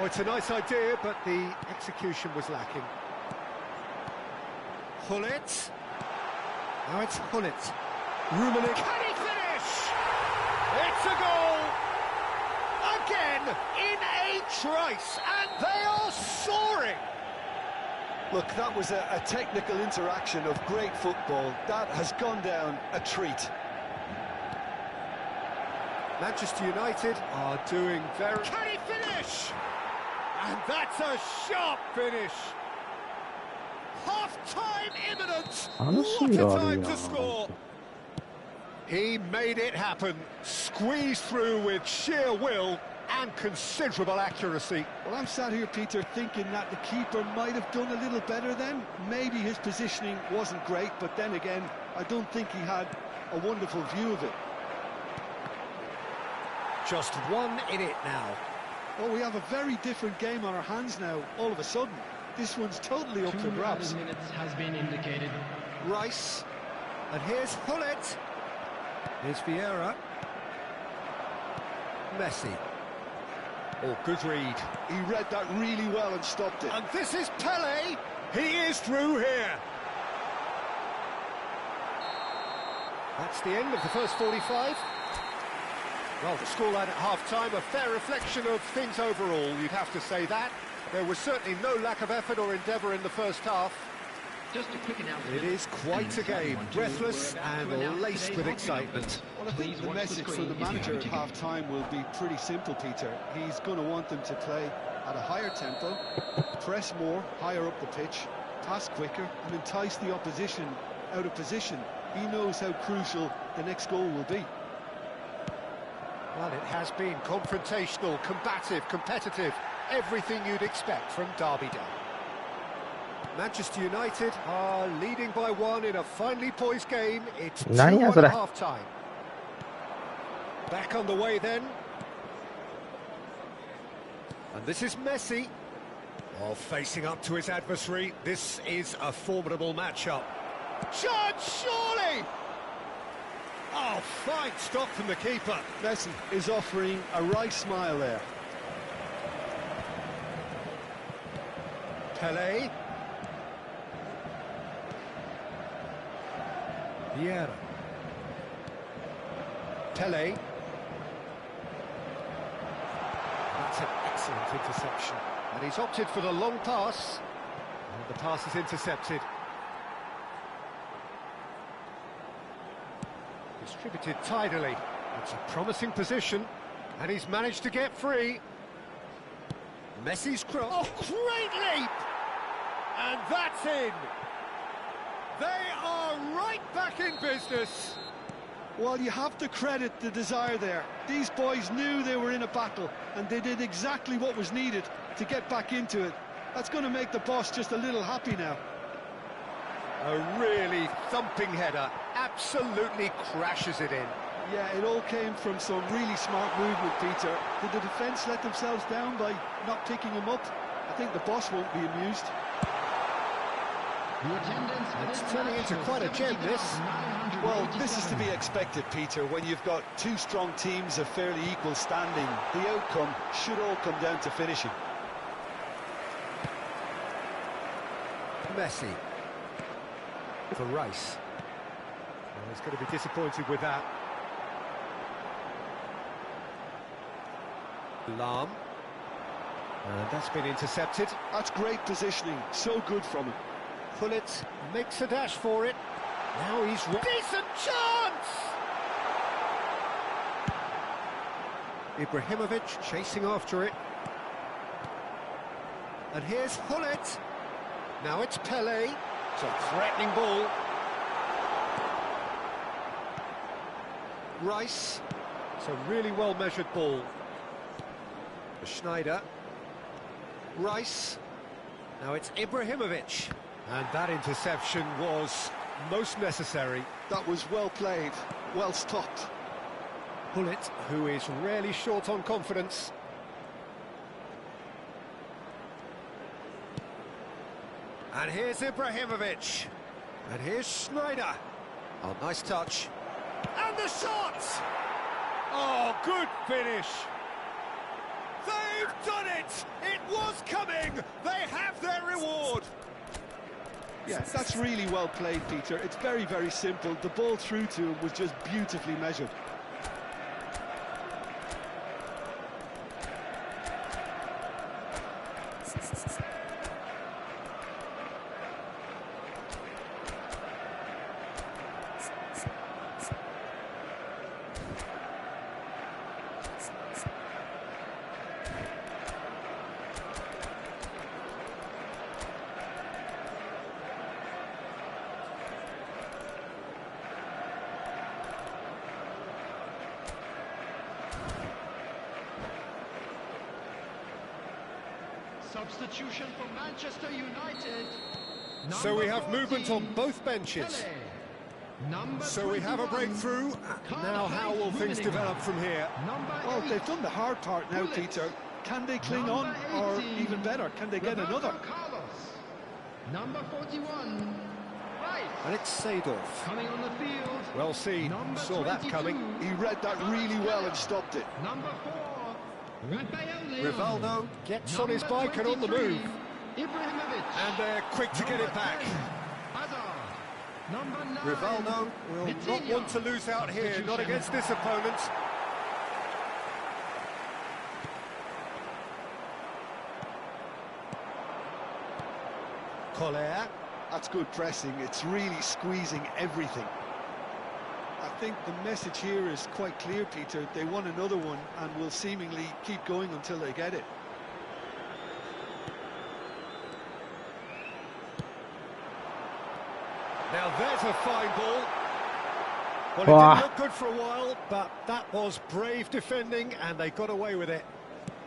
Well, it's a nice idea, but the execution was lacking. Hullet. Now it's Hullet. Rummenigge. Can he finish? It's a goal! Again, in a trice, and they are soaring!
Look, that was a technical interaction of great football. That has gone down a treat.
Manchester United are doing very... Can he finish? And that's a sharp finish. Half-time imminent. What a time to score. He made it happen. Squeezed through with sheer will and considerable accuracy.
Well, I'm sat here, Peter, thinking that the keeper might have done a little better then. Maybe his positioning wasn't great, but then again, I don't think he had a wonderful view of it.
Just one in it now.
Oh, we have a very different game on our hands now, all of a sudden. This one's totally up for grabs.
2 minutes has been indicated.
Rice. And here's Hullet. Here's Vieira. Messi. Oh, good read.
He read that really well and stopped it.
And this is Pele. He is through here. That's the end of the first 45. Well, the scoreline at half-time, a fair reflection of things overall, you'd have to say that. There was certainly no lack of effort or endeavour in the first half.
Just a quick announcement.
It is quite a game, breathless and laced with excitement.
Well, I think the message for the manager at half-time will be pretty simple, Peter. He's going to want them to play at a higher tempo, press more, higher up the pitch, pass quicker, and entice the opposition out of position. He knows how crucial the next goal will be.
Well, it has been confrontational, combative, competitive, everything you'd expect from Derby Day. Manchester United are leading by 1 in a finely poised game. It's 2-1 at half-time. Back on the way then. And this is Messi. Oh, facing up to his adversary. This is a formidable matchup. Chance, surely! Oh, fine stop from the keeper.
Messi is offering a right smile there.
Pele. Vieira. Pele. That's an excellent interception. And he's opted for the long pass. And the pass is intercepted. Distributed tidily. It's a promising position. And he's managed to get free. Messi's cross. Oh, great leap! And that's in. They are right back in business.
Well, you have to credit the desire there. These boys knew they were in a battle, and they did exactly what was needed to get back into it. That's going to make the boss just a little happy now.
A really thumping header, absolutely crashes it in.
Yeah, it all came from some really smart movement, Peter. Did the defence let themselves down by not picking him up? I think the boss won't be amused.
It's turning into quite a gem, this.
Well, this is to be expected, Peter. When you've got two strong teams of fairly equal standing, the outcome should all come down to finishing.
Messi. For Rice. Well, he's going to be disappointed with that. Lahm. And that's been intercepted.
That's great positioning. So good from him.
Hullet makes a dash for it. Now he's... Decent chance! Ibrahimovic chasing after it. And here's Hullet. Now it's Pele. It's a threatening ball. Rice. It's a really well-measured ball. Schneider. Rice. Now it's Ibrahimovic. And that interception was most necessary.
That was well played, well stopped.
Hullet, who is rarely short on confidence. And here's Ibrahimovic. And here's Schneider. Oh, nice touch. And the shot! Oh, good finish. They've done it! It was coming! They have their reward!
Yeah, that's really well played, Peter. It's very, very simple. The ball through to him was just beautifully measured.
Substitution for Manchester United.
So we have movement on both benches. So we have a breakthrough. Now how will things develop from here?
Well, they've done the hard part now, Peter. Can they cling on, or even better, can they get another?
Number 41. Right.
And it's Seedorf.
Coming on the field.
Well seen. Saw that coming.
He read that really well and stopped it.
Number 4.
Rivaldo gets on his bike and on the move.
Ibrahimovic.
And they're quick to get it back.
Number 9.
Rivaldo will not want to lose out here, not against this opponent. Collier.
That's good pressing. It's really squeezing everything. I think the message here is quite clear, Peter. They want another one and will seemingly keep going until they get it.
Now there's a fine ball. Well, it didn't look good for a while, but that was brave defending and they got away with it.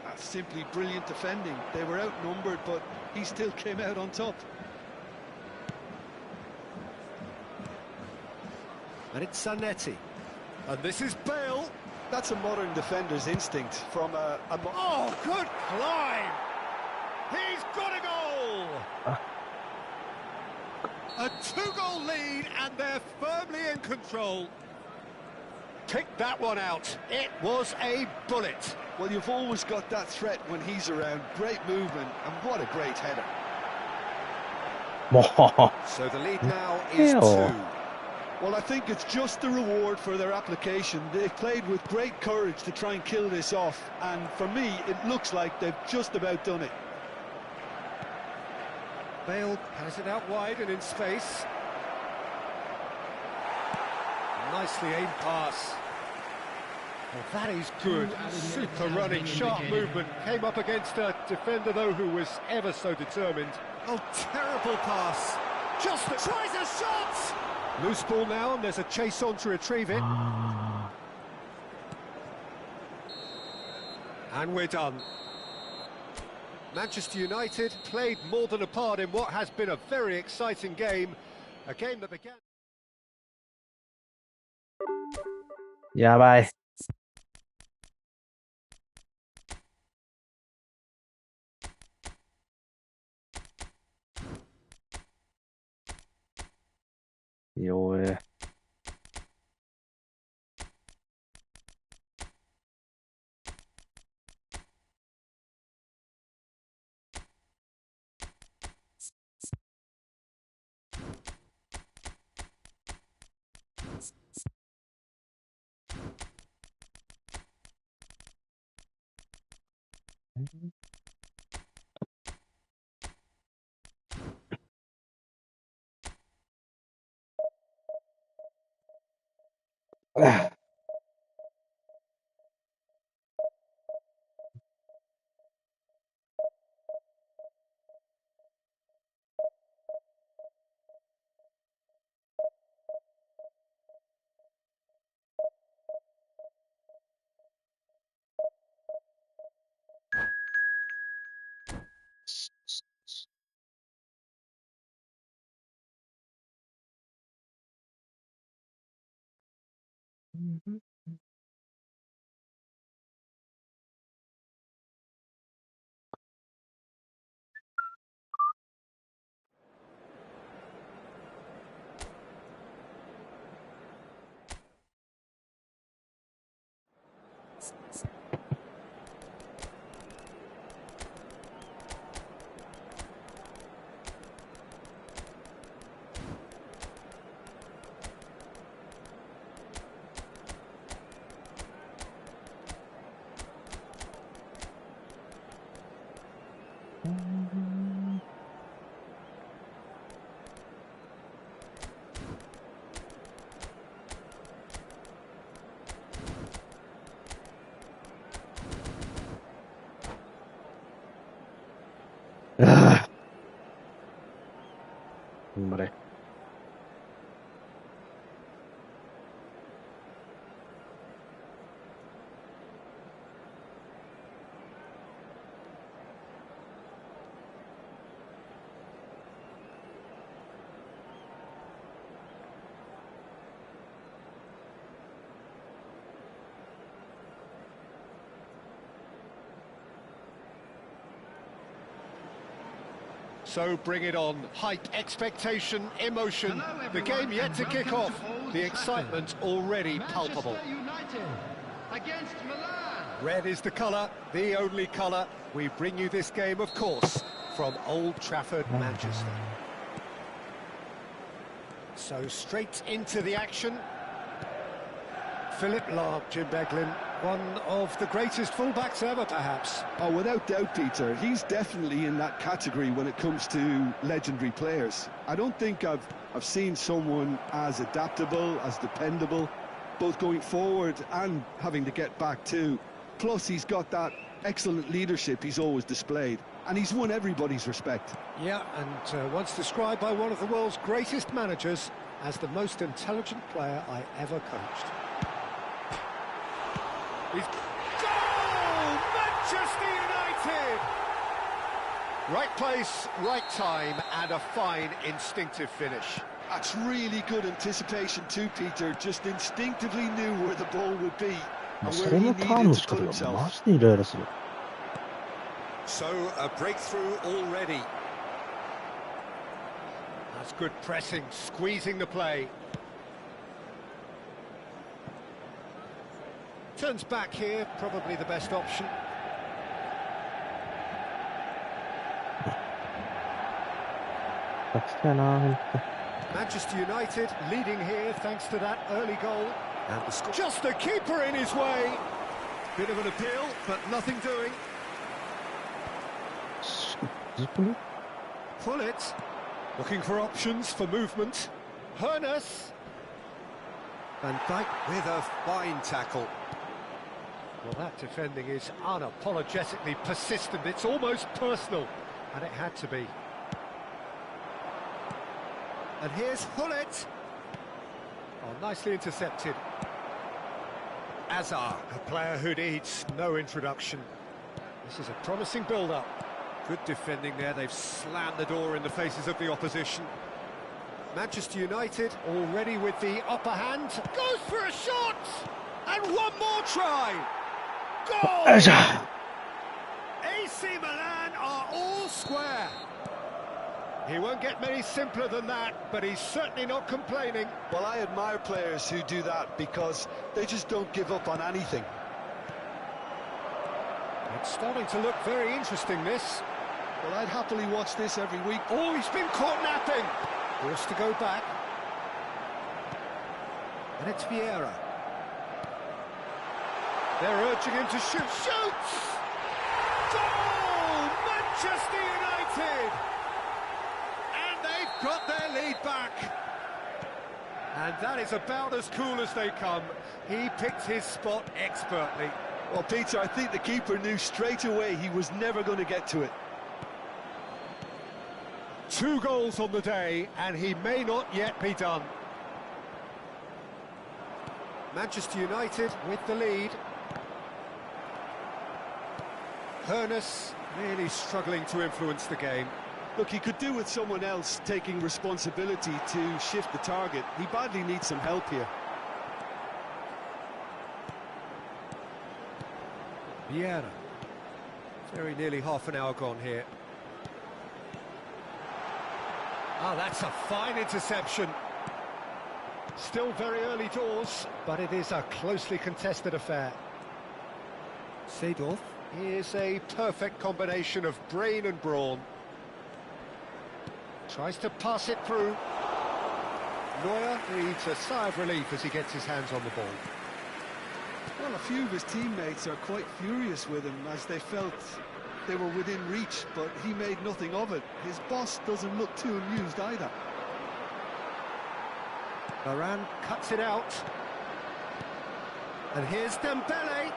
That's simply brilliant defending. They were outnumbered, but he still came out on top.
And it's Zanetti. And this is Bale.
That's a modern defender's instinct from a
Oh, good climb! He's got a goal! A two-goal lead, and they're firmly in control. Picked that one out. It was a bullet.
Well, you've always got that threat when he's around. Great movement, and what a great header.
So the lead now is 2.
Well, I think it's just the reward for their application. They've played with great courage to try and kill this off, and for me, it looks like they've just about done it.
Bale has it out wide and in space. Nicely aimed pass. Well, that is good. Super running, sharp movement. Came up against a defender, though, who was ever so determined. Oh, terrible pass. Just tries a shot! Loose ball now, and there's a chase on to retrieve it. And we're done. Manchester United played more than a part in what has been a very exciting game. A game that began...
やばい。弱え。
So bring it on. Hype, expectation, emotion.
Hello,
The
everyone,
game yet
and
to kick
welcome
off.
to Old
The
Trafford.
excitement already palpable.
Manchester United against Milan.
Red is the colour, the only colour. We bring you this game, of course, from Old Trafford, Manchester. So straight into the action. Philip Lahm, Jim Beglin, one of the greatest fullbacks ever, perhaps.
Oh, without doubt, Peter, he's definitely in that category when it comes to legendary players. I don't think I've seen someone as adaptable, as dependable, both going forward and having to get back too. Plus, he's got that excellent leadership he's always displayed, and he's won everybody's respect.
Yeah, and once described by one of the world's greatest managers as the most intelligent player I ever coached. He's... Goal! Manchester United! Right place, right time, and a fine instinctive finish.
That's really good anticipation too, Peter. Just instinctively knew where the ball would be
もう
and
そ
where
れ
he
のターンの
needed
仕
to
方
put
がマ
himself.
ジでイライラする。
So, a breakthrough already. That's good pressing, squeezing the play. Turns back here, probably the best option. Manchester United leading here thanks to that early goal. And the score. Just the keeper in his way. Bit of an appeal, but nothing doing. Pull it. Looking for options for movement. Hernus. Van Dijk with a fine tackle. Well, that defending is unapologetically persistent. It's almost personal, and it had to be. And here's Hullet. Oh, nicely intercepted. Azar, a player who needs no introduction. This is a promising build-up. Good defending there. They've slammed the door in the faces of the opposition. Manchester United already with the upper hand. Goes for a shot! And one more try! Goal! AC Milan are all square. He won't get many simpler than that, but he's certainly not complaining.
Well, I admire players who do that because they just don't give up on anything.
It's starting to look very interesting, this.
Well, I'd happily watch this every week.
Oh, he's been caught napping. Forced to go back. And it's Vieira. They're urging him to shoot. Shoots! Goal! Manchester United! And they've got their lead back. And that is about as cool as they come. He picked his spot expertly.
Well, Peter, I think the keeper knew straight away he was never going to get to it.
2 goals on the day, and he may not yet be done. Manchester United with the lead. Hernus really struggling to influence the game.
Look, he could do with someone else taking responsibility to shift the target. He badly needs some help here.
Vieira. Very nearly half an hour gone here. Ah, that's a fine interception. Still very early doors, but it is a closely contested affair. Seedorf is a perfect combination of brain and brawn. Tries to pass it through. Neuer breathes a sigh of relief as he gets his hands on the ball.
Well, a few of his teammates are quite furious with him as they felt they were within reach, but he made nothing of it. His boss doesn't look too amused either.
Varane cuts it out. And here's Dembele.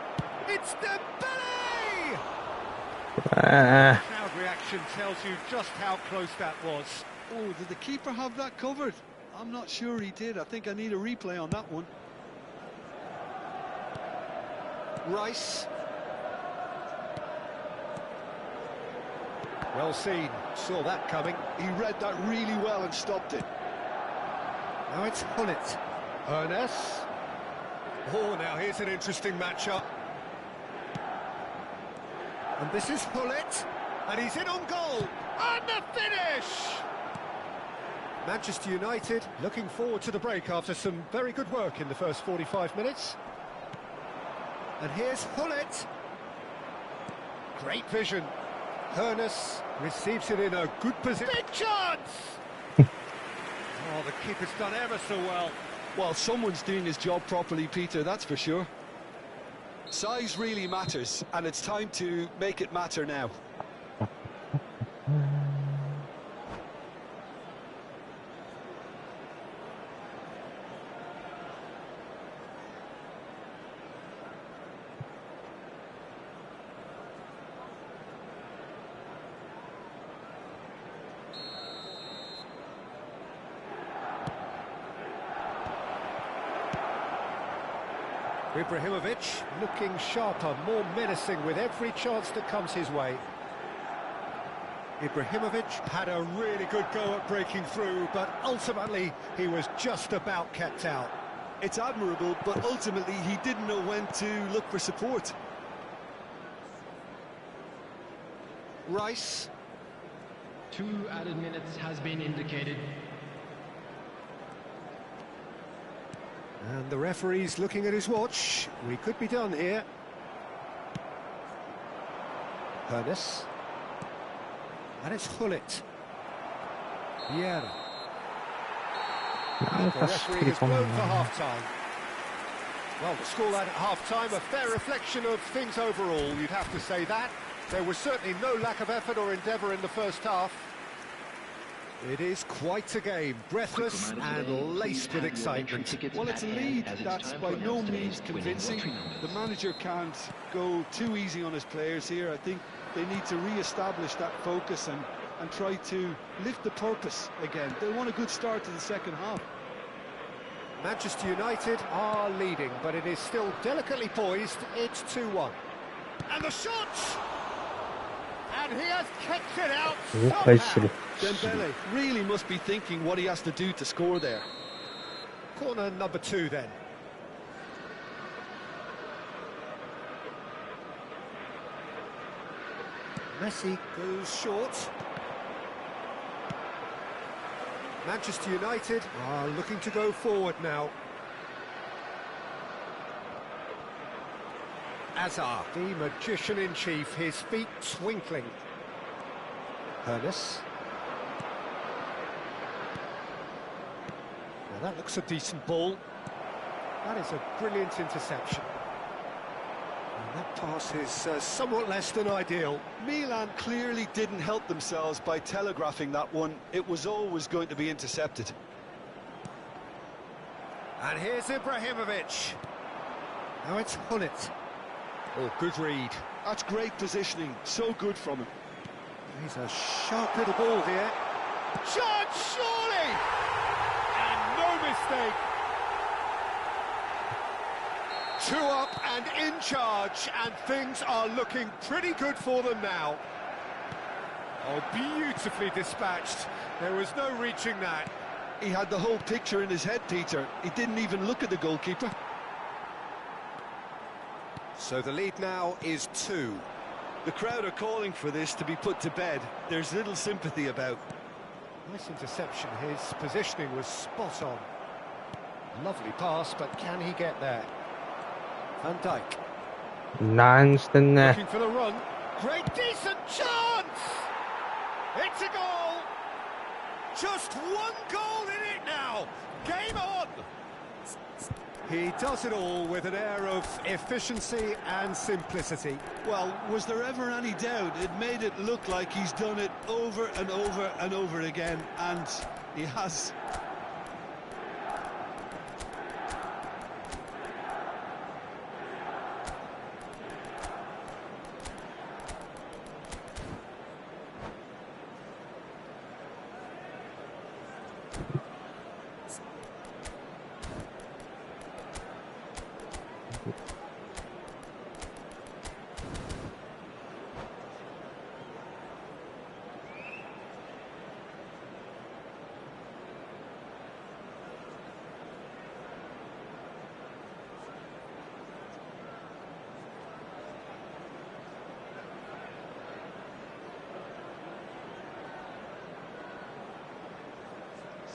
It's Dembele! Crowd reaction tells you just how close that was.
Oh, did the keeper have that covered? I'm not sure he did. I think I need a replay on that one.
Rice. Well seen, saw that coming.
He read that really well and stopped it.
Now it's Hullet. Ernest. Oh, now here's an interesting matchup. And this is Hullet. And he's in on goal. And the finish! Manchester United looking forward to the break after some very good work in the first 45 minutes. And here's Hullet. Great vision. Hernus receives it in a good position. Big chance! Oh, the keeper's done ever so well.
Well, someone's doing his job properly, Peter, that's for sure. Size really matters, and it's time to make it matter now.
Ibrahimovic looking sharper, more menacing with every chance that comes his way. Ibrahimovic had a really good go at breaking through, but ultimately he was just about kept out.
It's admirable, but ultimately he didn't know when to look for support.
Rice.
2 added minutes has been indicated.
And the referee's looking at his watch. We could be done here. Hernus. And it's Hullet. Vieira. And the referee has blown for half-time. Well, the scoreline at half-time, a fair reflection of things overall, you'd have to say that. There was certainly no lack of effort or endeavour in the first half. It is quite a game, breathless and laced with excitement.
Well, it's a lead that's by no means convincing. The manager can't go too easy on his players here. I think they need to re-establish that focus and try to lift the purpose again. They want a good start to the second half.
Manchester United are leading, but it is still delicately poised. It's 2-1. And the shot! And he has kicked it out somehow.
Dembele really must be thinking what he has to do to score there.
Corner number 2 then. Messi goes short. Manchester United are looking to go forward now. Azar, the magician-in-chief, his feet twinkling. Hernus. Now that looks a decent ball. That is a brilliant interception. And that pass is somewhat less than ideal.
Milan clearly didn't help themselves by telegraphing that one. It was always going to be intercepted.
And here's Ibrahimovic. Now it's Hullet. Oh, good read.
That's great positioning. So good from him.
He's a sharp little ball here. Shot, surely! And no mistake. 2 up and in charge, and things are looking pretty good for them now. Oh, beautifully dispatched. There was no reaching that.
He had the whole picture in his head, Peter. He didn't even look at the goalkeeper.
So the lead now is 2.
The crowd are calling for this to be put to bed. There's little sympathy about.
Nice interception. His positioning was spot on. Lovely pass, but can he get there? Van Dijk. Looking for the run. Great, decent chance! It's a goal! Just 1 goal in it now! Game on! He does it all with an air of efficiency and simplicity.
Well, was there ever any doubt? It made it look like he's done it over and over and over again, and he has.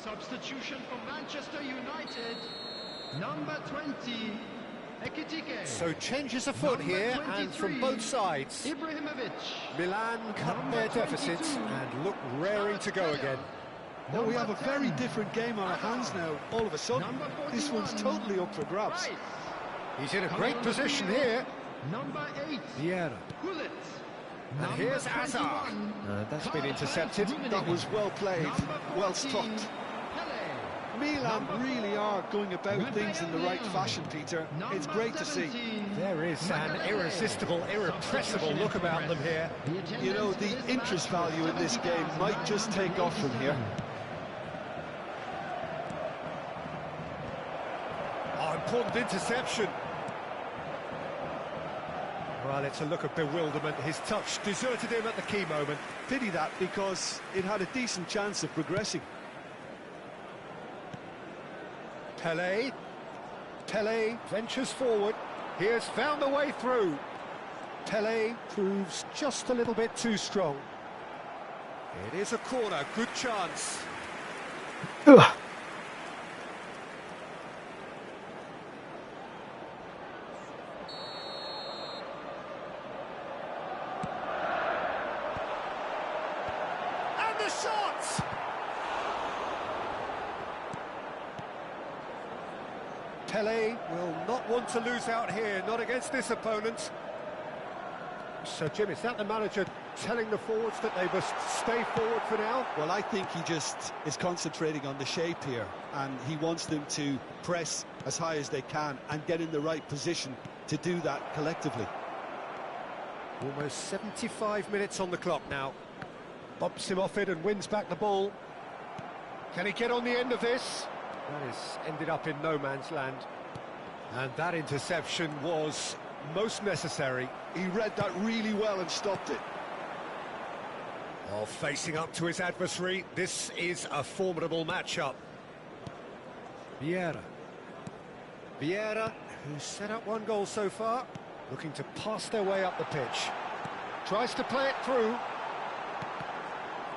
Substitution for Manchester United. Number 20, Ekitike.
So changes afoot here, and from both sides.
Ibrahimovic.
Milan cut their deficits and look raring to go again.
Well, we have a very different game on our hands now. All of a sudden, this one's totally up for grabs.
Right.
He's in a great position here.
Number 8,
Vieira.
Gullit.
And here's Hazard. That's been intercepted.
That was well played, well stopped.
Pele.
Milan really are going about things in the right fashion, Peter. It's great to see.
There is an irresistible, irrepressible look about them here.
You know, the interest value in this game might just take off from here.
Oh, important interception. Well, it's a look of bewilderment. His touch deserted him at the key moment.
Pity that, because it had a decent chance of progressing.
Pele. Pele ventures forward. He has found a way through. Pele proves just a little bit too strong. It is a corner, good chance.
Ugh.
And the shot! Pele will not want to lose out here, not against this opponent. So, Jim, is that the manager telling the forwards that they must stay forward for now?
Well, I think he just is concentrating on the shape here, and he wants them to press as high as they can and get in the right position to do that collectively.
Almost 75 minutes on the clock now. Bumps him off it and wins back the ball. Can he get on the end of this? That has ended up in no man's land. And that interception was most necessary.
He read that really well and stopped it.
Oh, facing up to his adversary, this is a formidable matchup. Vieira. Vieira, who's set up one goal so far, looking to pass their way up the pitch. Tries to play it through.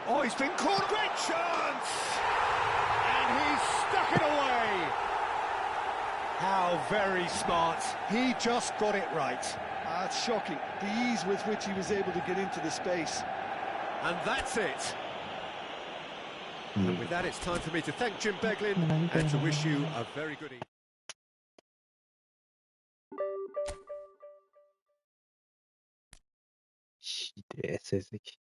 Oh, he's been caught. Great chance! And he's stuck it away. How very smart. He just got it right.
That's shocking, the ease with which he was able to get into the space.
And that's it. And with that, it's time for me to thank Jim Beglin and to wish you a very good evening.
ひでえ成績。